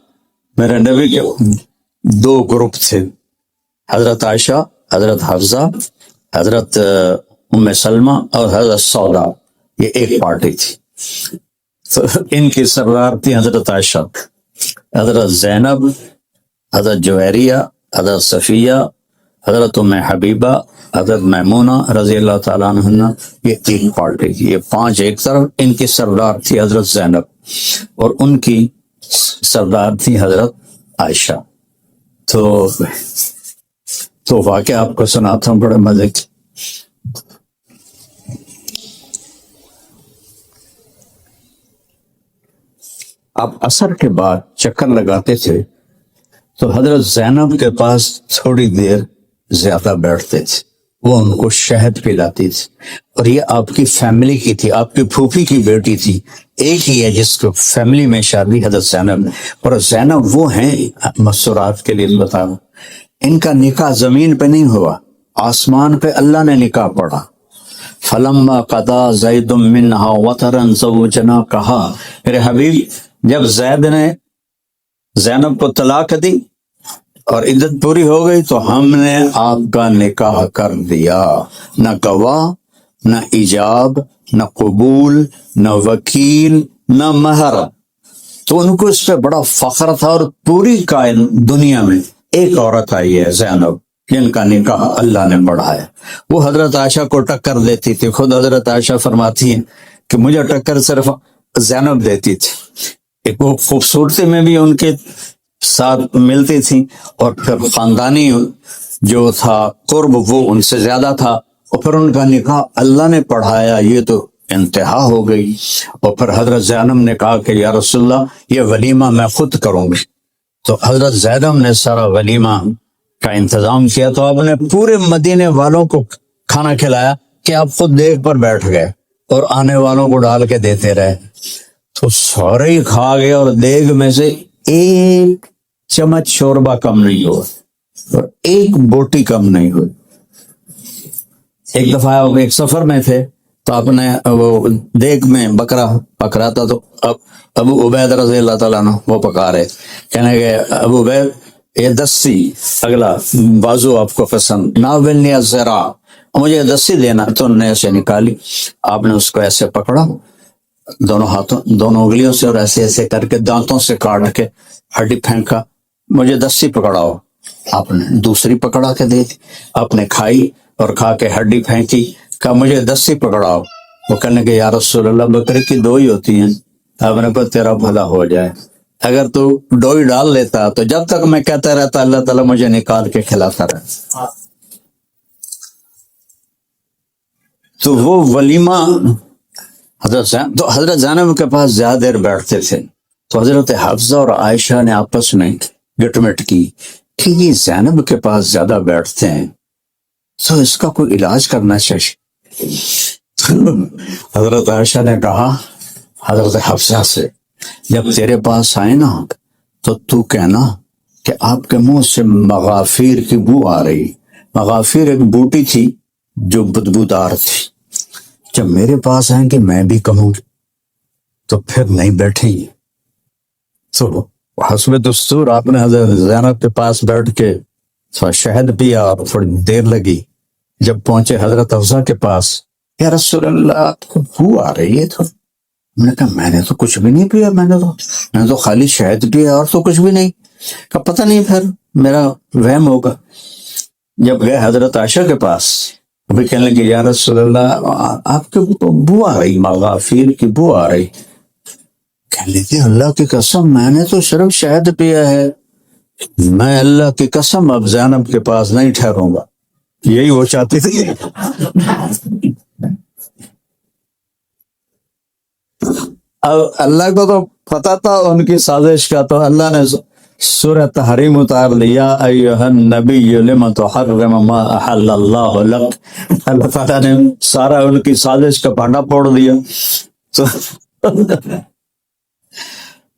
Speaker 1: میرے نبی کے 2 گروپ تھے، حضرت عائشہ، حضرت حفصہ، حضرت ام سلمہ اور حضرت سودا، یہ ایک پارٹی تھی. تو ان کی سردار تھی حضرت عائشہ، حضرت زینب، حضرت جویریہ، حضرت صفیہ، حضرت ام حبیبہ، حضرت میمونہ رضی اللہ تعالیٰ عنہ. یہ 3 پارٹی تھی، یہ 5 ایک طرف. ان کی سردار تھی حضرت زینب اور ان کی سردار تھی حضرت عائشہ. تو واقعہ آپ کو سناتا ہوں، بڑے مزے کی. آپ عصر کے بعد چکر لگاتے تھے تو حضرت زینب کے پاس تھوڑی دیر زیادہ بیٹھتے تھے، وہ ان کو شہد پلاتی تھی. اور یہ آپ کی فیملی کی تھی، آپ کی پھوپھی کی بیٹی تھی، ایک ہی ہے جس کو فیملی میں شادی حضرت زینب نے. اور زینب وہ ہیں، مسورات کے لیے بتا رہا ہوں، ان کا نکاح زمین پہ نہیں ہوا، آسمان پہ اللہ نے نکاح پڑھا. فلما قضا زید منہا وطرا زوجناکہا. میرے حبیب جب زید نے زینب کو طلاق دی اور عدت پوری ہو گئی تو ہم نے آپ کا نکاح کر دیا. نہ گواہ، نہ ایجاب، نہ قبول، نہ وکیل، نہ مہر. تو ان کو اس پہ بڑا فخر تھا، اور پوری دنیا میں ایک عورت آئی ہے زینب جن کا نکاح اللہ نے پڑھایا. وہ حضرت عائشہ کو ٹکر دیتی تھی. خود حضرت عائشہ فرماتی ہیں کہ مجھے ٹکر صرف زینب دیتی تھی. ایک وہ خوبصورتی میں بھی ان کے ساتھ ملتی تھی، اور پھر خاندانی جو تھا قرب وہ ان سے زیادہ تھا، اور پھر ان کا نکاح اللہ نے پڑھایا. یہ تو انتہا ہو گئی. اور پھر حضرت زینب نے کہا کہ یا رسول اللہ یہ ولیمہ میں خود کروں گی. تو حضرت زینب نے سارا ولیمہ کا انتظام کیا. تو آپ نے پورے مدینے والوں کو کھانا کھلایا کہ آپ خود دیگ پر بیٹھ گئے اور آنے والوں کو ڈال کے دیتے رہے. تو سارے ہی کھا گئے، اور دیگ میں سے 1 چمچ شوربہ کم نہیں ہوا اور 1 بوٹی کم نہیں ہوئی. ایک دفعہ ایک سفر میں تھے تو آپ نے وہ دیگ میں بکرا پک رہا تھا، تو ابو عبید رضی اللہ تعالیٰ عنہ وہ پکا رہے، کہنے کہ ابو عبید یہ دسی اگلا بازو آپ کو پسند، ناولنی الذرا، مجھے دسی دینا. تو انہوں نے ایسے نکالی، آپ نے اس کو ایسے پکڑا دونوں ہاتھوں، دونوں انگلیوں سے، اور ایسے ایسے کر کے دانتوں سے کاٹ کے ہڈی پھینکا. مجھے دسی پکڑاؤ. آپ نے دوسری پکڑا کے دے دی. آپ نے کھائی اور کھا کے ہڈی پھینکی، کہا مجھے دسی پکڑاؤ. وہ کہنے کہ یا رسول اللہ بکرے کی 2 ہی ہوتی ہیں. آپ نے کہا تیرا بھلا ہو جائے، اگر تو 2 ہی ڈال لیتا تو جب تک میں کہتا رہتا اللہ تعالیٰ مجھے نکال کے کھلاتا رہتا. تو وہ ولیمہ حضرت زینب کے پاس زیادہ دیر بیٹھتے تھے. تو حضرت حفصہ اور عائشہ نے آپس میں گٹمٹ کی کہ یہ زینب کے پاس زیادہ بیٹھتے ہیں تو اس کا کوئی علاج کرنا چاہیے. حضرت عائشہ نے کہا حضرت حفصہ سے جب تیرے پاس آئے نا تو کہنا کہ آپ کے منہ سے مغافیر کی بو آ رہی. مغافیر ایک بوٹی تھی جو بدبودار تھی. جب میرے پاس آئیں کہ میں بھی کہوں تو پھر نہیں بیٹھیں گے. تو حسب دستور آپ نے حضرت زینب کے پاس بیٹھ کے تھوڑا شہد پیا اور تھوڑی دیر لگی. جب پہنچے حضرت حفصہ کے پاس، یا رسول اللہ آپ کو بو آ رہی ہے. تو میں نے کہا میں نے تو کچھ بھی نہیں پیا، میں نے تو خالی شہد پیا اور تو کچھ بھی نہیں. کہ پتہ نہیں پھر میرا وہم ہوگا. جب گئے حضرت عائشہ کے پاس، ابھی کہنے لگے یا رسول اللہ آپ کے تو بو آ رہی، مغافیر کی بو آ رہی. کہنے لگے اللہ کی قسم میں نے تو صرف شہد پیا ہے، میں اللہ کی قسم اب زینب کے پاس نہیں ٹھہروں گا. یہی وہ چاہتی تھی. اب اللہ کو تو پتا تھا ان کی سازش کا، تو اللہ نے سورہ تحریم اتار لیا، ایھا النبی لم تحرم ما احل اللہ لک. اللہ تعالیٰ نے سارا ان کی سازش کا پانڈا پھوڑ دیا.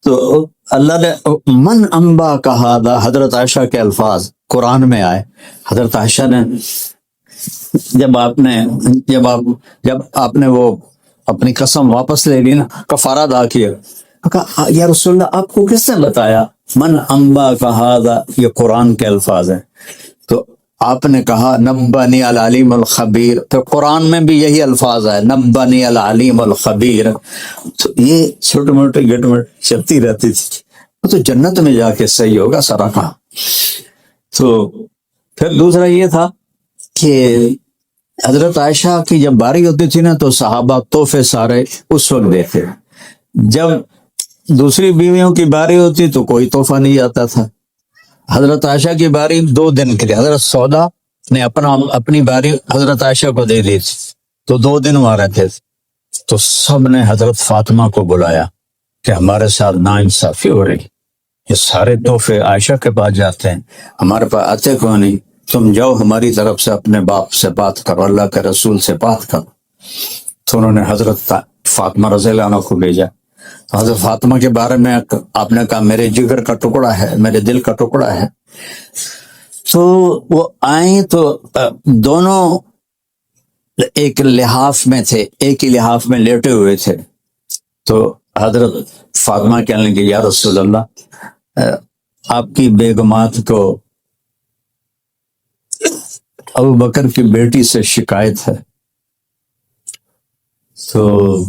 Speaker 1: تو اللہ نے من انبا کہا تھا. حضرت عائشہ کے الفاظ قرآن میں آئے. حضرت عائشہ نے جب آپ نے وہ اپنی قسم واپس لے لی نا، کفارہ ادا کیا، کہا یا رسول اللہ آپ کو کس نے بتایا من انبا کہا تھا، یہ قرآن کے الفاظ ہیں. تو آپ نے کہا نبانی العلیم الخبیر، تو قرآن میں بھی یہی الفاظ ہے نبانی العلیم الخبیر. تو یہ چھوٹے موٹے گٹ مٹ چلتی رہتی تھی. تو جنت میں جا کے صحیح ہوگا سارا کہا. تو پھر دوسرا یہ تھا کہ حضرت عائشہ کی جب باری ہوتی تھی نا تو صحابہ تحفے سارے اس وقت دیتے. جب دوسری بیویوں کی باری ہوتی تو کوئی تحفہ نہیں آتا تھا. حضرت عائشہ کی باری 2 دن کے لیے، حضرت سودا نے اپنی باری حضرت عائشہ کو دے دی تھی تو 2 دن وہاں رہتے تھے. تو سب نے حضرت فاطمہ کو بلایا کہ ہمارے ساتھ ناانصافی ہو رہی، یہ سارے تحفے عائشہ کے پاس جاتے ہیں، ہمارے پاس آتے کیوں نہیں؟ تم جاؤ ہماری طرف سے اپنے باپ سے بات کرو، اللہ کے رسول سے بات کرو. تو انہوں نے حضرت فاطمہ رضی اللہ عنہ کو بھیجا. حضرت فاطمہ کے بارے میں آپ نے کہا میرے جگر کا ٹکڑا ہے، میرے دل کا ٹکڑا ہے. تو وہ آئیں تو دونوں ایک لحاف میں تھے، ایک ہی لحاف میں لیٹے ہوئے تھے. تو حضرت فاطمہ کہنے لگی یا رسول اللہ آپ کی بیگمات کو ابو بکر کی بیٹی سے شکایت ہے. تو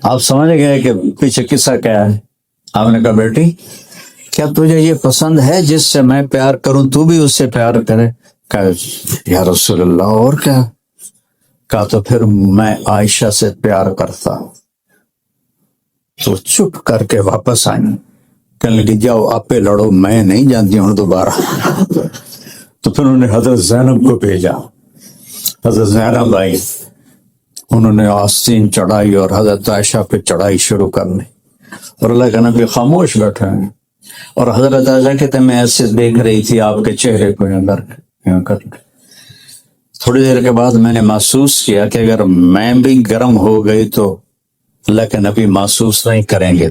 Speaker 1: آپ سمجھ گئے کہ پیچھے قصہ کیا ہے. آپ نے کہا بیٹی کیا تجھے یہ پسند ہے جس سے میں پیار کروں تو بھی اس سے پیار کرے؟ کہا یا رسول اللہ اور کیا؟ کہا تو پھر میں عائشہ سے پیار کرتا ہوں. تو چپ کر کے واپس آئیں. کہنے لگی جاؤ آپ پہ لڑو، میں نہیں جانتی ہوں دوبارہ. تو پھر انہوں نے حضرت زینب کو بھیجا. حضرت زینب آئی، انہوں نے آستین چڑھائی اور حضرت عائشہ پہ چڑھائی شروع کرنے، اور اللہ کا نبی خاموش بیٹھے ہیں. اور حضرت عائشہ کہتے میں ایسے دیکھ رہی تھی آپ کے چہرے کو یہاں کر کے. تھوڑی دیر کے بعد میں نے محسوس کیا کہ اگر میں بھی گرم ہو گئی تو اللہ کے نبی محسوس نہیں کریں گے.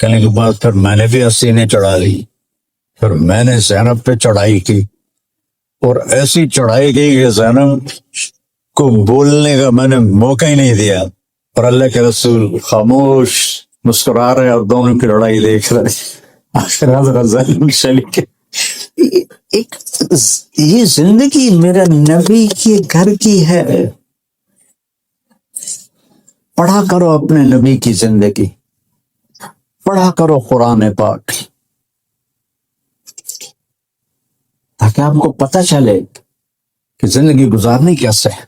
Speaker 1: کہنے کے بعد پھر میں نے بھی آستینیں چڑھا لی، پھر میں نے زینب پہ چڑھائی کی، اور ایسی چڑھائی کی کہ زینب کو بولنے کا میں نے موقع ہی نہیں دیا. اور اللہ کے رسول خاموش مسکرا رہے اور دونوں کی لڑائی دیکھ رہے. آخر حضرت زینب چلی کے یہ زندگی میرا نبی کے گھر کی ہے. پڑھا کرو اپنے نبی کی زندگی، پڑھا کرو قرآن پاک، تاکہ آپ کو پتہ چلے کہ زندگی گزارنی کیسے ہے.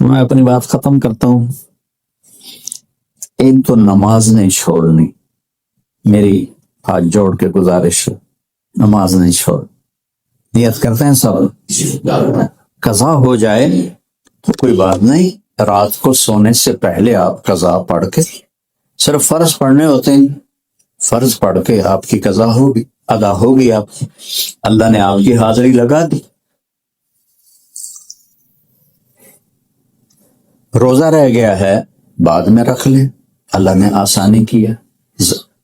Speaker 1: میں اپنی بات ختم کرتا ہوں. ایک تو نماز نہیں چھوڑنی، میری ہاتھ جوڑ کے گزارش ہے، نماز نہیں چھوڑ. نیت کرتے ہیں سب، قضا ہو جائے تو کوئی بات نہیں، رات کو سونے سے پہلے آپ قضا پڑھ کے، صرف فرض پڑھنے ہوتے ہیں، فرض پڑھ کے آپ کی قضا ہوگی، ادا ہوگی. آپ اللہ نے آپ کی حاضری لگا دی. روزہ رہ گیا ہے بعد میں رکھ لیں، اللہ نے آسانی کیا.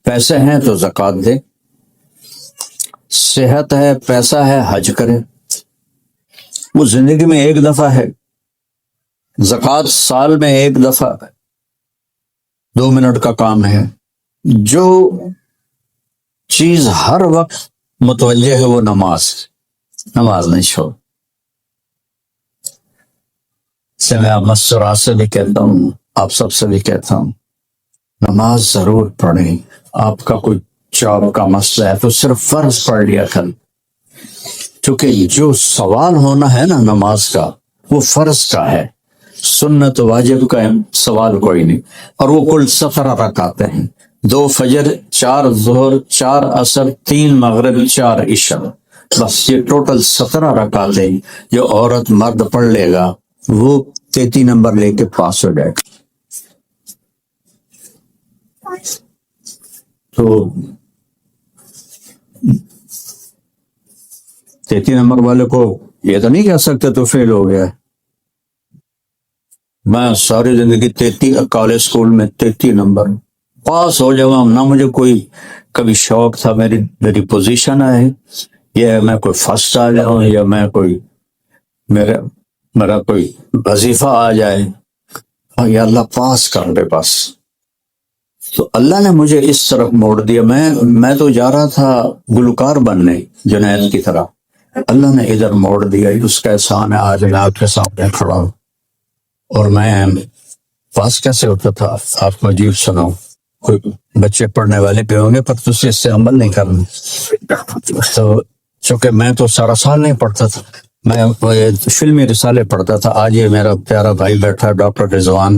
Speaker 1: پیسے ہیں تو زکوٰۃ دے، صحت ہے پیسہ ہے حج کرے. وہ زندگی میں ایک دفعہ ہے، زکوٰۃ سال میں ایک دفعہ، 2 منٹ کا کام ہے. جو چیز ہر وقت متوجہ ہے وہ نماز نہیں چھوڑ. سے میں مسرات سے بھی کہتا ہوں، آپ سب سے بھی کہتا ہوں، نماز ضرور پڑھیں. آپ کا کوئی جاب کا مسئلہ ہے تو صرف فرض پڑھ لیا کر، کیونکہ جو سوال ہونا ہے نا نماز کا وہ فرض کا ہے، سنت واجب کا سوال کوئی نہیں. اور وہ کل 17 رکعتیں ہیں، 2 فجر، 4 ظہر، 4 عصر، 3 مغرب، 4 عشاء، بس یہ ٹوٹل 17 رکعتیں جو عورت مرد پڑھ لے گا وہ 33 نمبر لے کے پاس ہو جائے گا. تو 33 نمبر والے کو یہ تو نہیں کہہ سکتے تو فیل ہو گیا. میں ساری زندگی 33 کالج اسکول میں 33 نمبر پاس ہو جاؤں نہ، مجھے کوئی کبھی شوق تھا میری پوزیشن آئے یا میں کوئی فرسٹ آ جاؤں یا میں کوئی میرا کوئی وظیفہ آ جائے، اور یا اللہ پاس کر دے بس. تو اللہ نے مجھے اس طرف موڑ دیا. میں تو جا رہا تھا گلوکار بننے جنید کی طرح، اللہ نے ادھر موڑ دیا. اس کا احسان ہے آج میں آپ کے سامنے کھڑا ہوں. اور میں پاس کیسے ہوتا تھا آپ کو عجیب سناؤں، کوئی بچے پڑھنے والے بھی ہوں گے پر تجھے اس سے عمل نہیں کرنا. تو چونکہ میں تو سارا سال نہیں پڑھتا تھا، میں فلمی رسالے پڑھتا تھا. آج یہ میرا پیارا بھائی بیٹھا ڈاکٹر رضوان،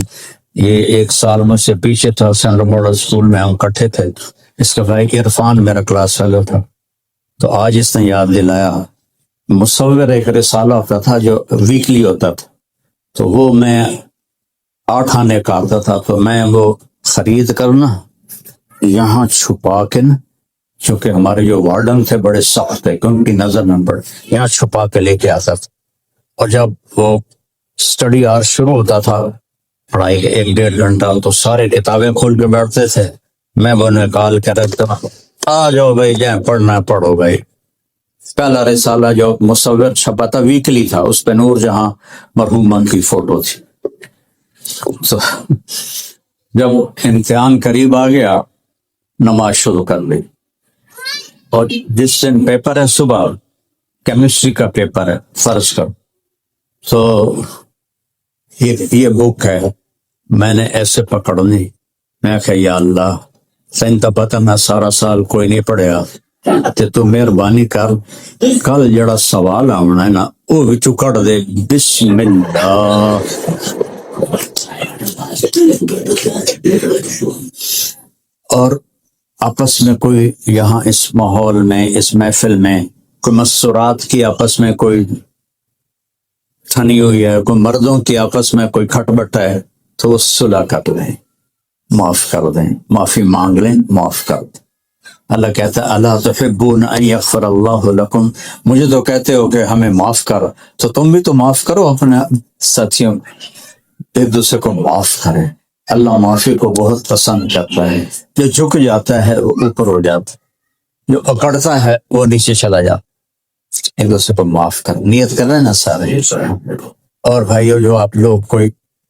Speaker 1: یہ 1 سال مجھ سے پیچھے تھا، سینٹرل ماڈل اسکول میں ہم اکٹھے تھے. اس کا بھائی عرفان میرا کلاس فیلو تھا. تو آج اس نے یاد دلایا، مصور ایک رسالہ ہوتا تھا جو ویکلی ہوتا تھا، تو وہ میں 8 آنے کا آتا تھا، تو میں وہ خرید کر نا یہاں چھپا کے نا، چونکہ ہمارے جو وارڈن تھے بڑے سخت تھے کہ ان کی نظر نہ پڑے، یہاں چھپا کے لے کے آتا تھا. اور جب وہ اسٹڈی آور شروع ہوتا تھا پڑھائی کے 1-1.5 گھنٹہ، تو سارے کتابیں کھول کے بیٹھتے تھے، میں وہ نکال کے رکھتا، آ جاؤ بھائی جائیں پڑھنا پڑھو بھائی. پہلا رسالہ جو مصور چھپا تھا ویکلی تھا، اس پہ نور جہاں مرحومہ کی فوٹو تھی. تو جب امتحان قریب آ گیا نماز شروع کر دی، اور جس دن پیپر ہے صبح کیمسٹری کا پیپر ہے فرض کر، تو یہ بک ہے میں نے ایسے پکڑنی. میں کہا یا اللہ سین تو پتہ میں سارا سال کوئی نہیں پڑھیا، تو مہربانی کر کل جڑا سوال آنا ہے نا وہ وچوں کٹ دے. بسم اللہ. اور آپس میں کوئی یہاں اس ماحول میں اس محفل میں کوئی مسورات کی آپس میں کوئی تھنی ہوئی ہے، کوئی مردوں کی آپس میں کوئی کھٹ بٹا ہے، تو وہ صلح کر لیں، معاف کر دیں، معافی مانگ لیں، معاف کر دیں. اللہ کہتا ہے اللہ تحبون ان یغفر اللہ لکم، مجھے تو کہتے ہو کہ ہمیں معاف کر، تو تم بھی تو معاف کرو اپنے ساتھیوں، ایک دوسرے کو معاف کریں. اللہ معافی کو بہت پسند کرتا ہے. جو جھک جاتا ہے وہ اوپر ہو جاتا ہے، جو اکڑتا ہے وہ نیچے چلا جاتا. ایک دوسرے کو معاف کر، نیت کر رہے ہیں نا سارے. اور بھائیو جو آپ لوگ کوئی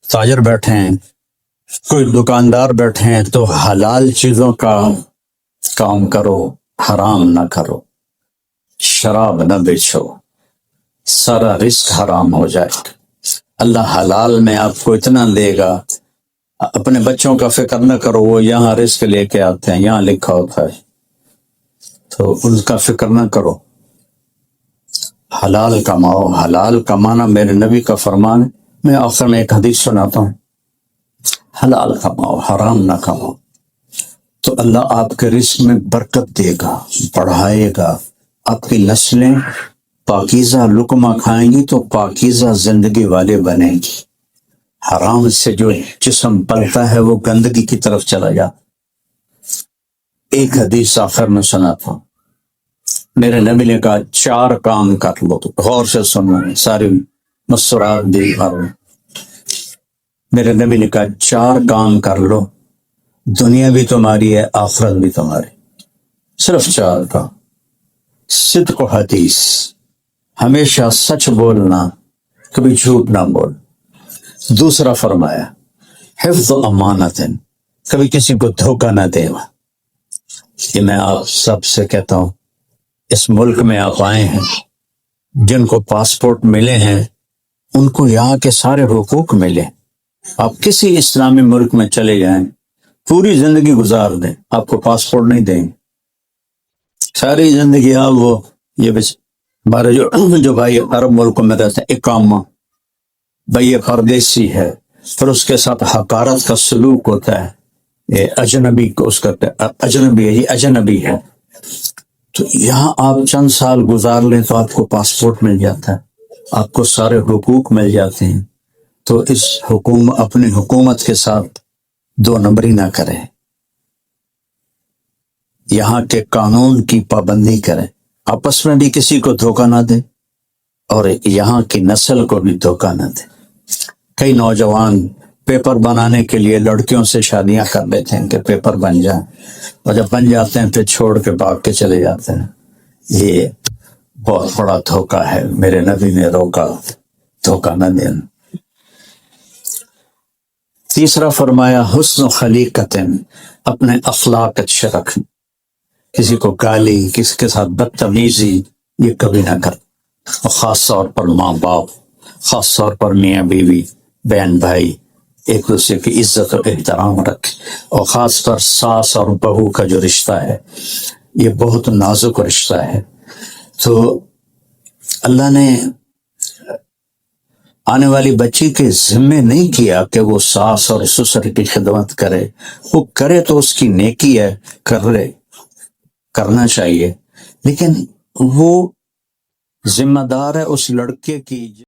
Speaker 1: تاجر بیٹھے ہیں، کوئی دکاندار بیٹھے ہیں، تو حلال چیزوں کا کام کرو، حرام نہ کرو. شراب نہ بیچو، سارا رزق حرام ہو جائے گا. اللہ حلال میں آپ کو اتنا دے گا. اپنے بچوں کا فکر نہ کرو، وہ یہاں رزق لے کے آتے ہیں، یہاں لکھا ہوتا ہے، تو ان کا فکر نہ کرو. حلال کماؤ. حلال کمانا میرے نبی کا فرمان ہے. میں آخر میں ایک حدیث سناتا ہوں، حلال کماؤ، حرام نہ کماؤ، تو اللہ آپ کے رزق میں برکت دے گا، بڑھائے گا. آپ کی نسلیں پاکیزہ لقمہ کھائیں گی تو پاکیزہ زندگی والے بنیں گی. حرام سے جو جسم پلتا ہے وہ گندگی کی طرف چلا جاتا. ایک حدیث آخر میں سناتا ہوں. میرے نبی نے کہا 4 کام کر لو، تو غور سے سنو، ساری مسورات بھی بھر. میرے نبی نے کہا 4 کام کر لو، دنیا بھی تمہاری ہے، آخرت بھی تمہاری. صرف 4 کام. صدق و حدیث، ہمیشہ سچ بولنا، کبھی جھوٹ نہ بول. دوسرا فرمایا حفظ امانت، کبھی کسی کو دھوکہ نہ دینا. یہ میں آپ سب سے کہتا ہوں، اس ملک میں آپ آئے ہیں، جن کو پاسپورٹ ملے ہیں ان کو یہاں کے سارے حقوق ملے. آپ کسی اسلامی ملک میں چلے جائیں پوری زندگی گزار دیں، آپ کو پاسپورٹ نہیں دیں گے، ساری زندگی آپ وہ یہ ہمارے جو بھائی عرب ملکوں میں رہتے ہیں، اقامہ، بھائی یہ پردیسی ہے، پھر اس کے ساتھ حقارت کا سلوک ہوتا ہے، یہ اجنبی کو اس کا اجنبی ہے، یہ اجنبی ہے. تو یہاں آپ چند سال گزار لیں تو آپ کو پاسپورٹ مل جاتا ہے، آپ کو سارے حقوق مل جاتے ہیں. تو اس اپنی حکومت کے ساتھ دو نمبری نہ کریں، یہاں کے قانون کی پابندی کریں، آپس میں بھی کسی کو دھوکہ نہ دیں اور یہاں کی نسل کو بھی دھوکہ نہ دیں. کئی نوجوان پیپر بنانے کے لیے لڑکیوں سے شادیاں کر لیتے ہیں کہ پیپر بن جائیں، اور جب بن جاتے ہیں پھر چھوڑ کے بھاگ کے چلے جاتے ہیں. یہ بہت بڑا دھوکہ ہے، میرے نبی نے روکا دھوکہ نہ دینا. تیسرا فرمایا حسن خلیقت، اپنے اخلاق اچھے رکھیں، کسی کو گالی، کسی کے ساتھ بدتمیزی یہ کبھی نہ کر، اور خاص طور پر ماں باپ، خاص طور پر میاں بیوی، بہن بھائی، ایک دوسرے کی عزت اور احترام رکھیں. اور خاص طور ساس اور بہو کا جو رشتہ ہے یہ بہت نازک رشتہ ہے. تو اللہ نے آنے والی بچی کے ذمے نہیں کیا کہ وہ ساس اور سسر کی خدمت کرے، وہ کرے تو اس کی نیکی ہے، کرنا چاہیے، لیکن وہ ذمہ دار ہے اس لڑکے کی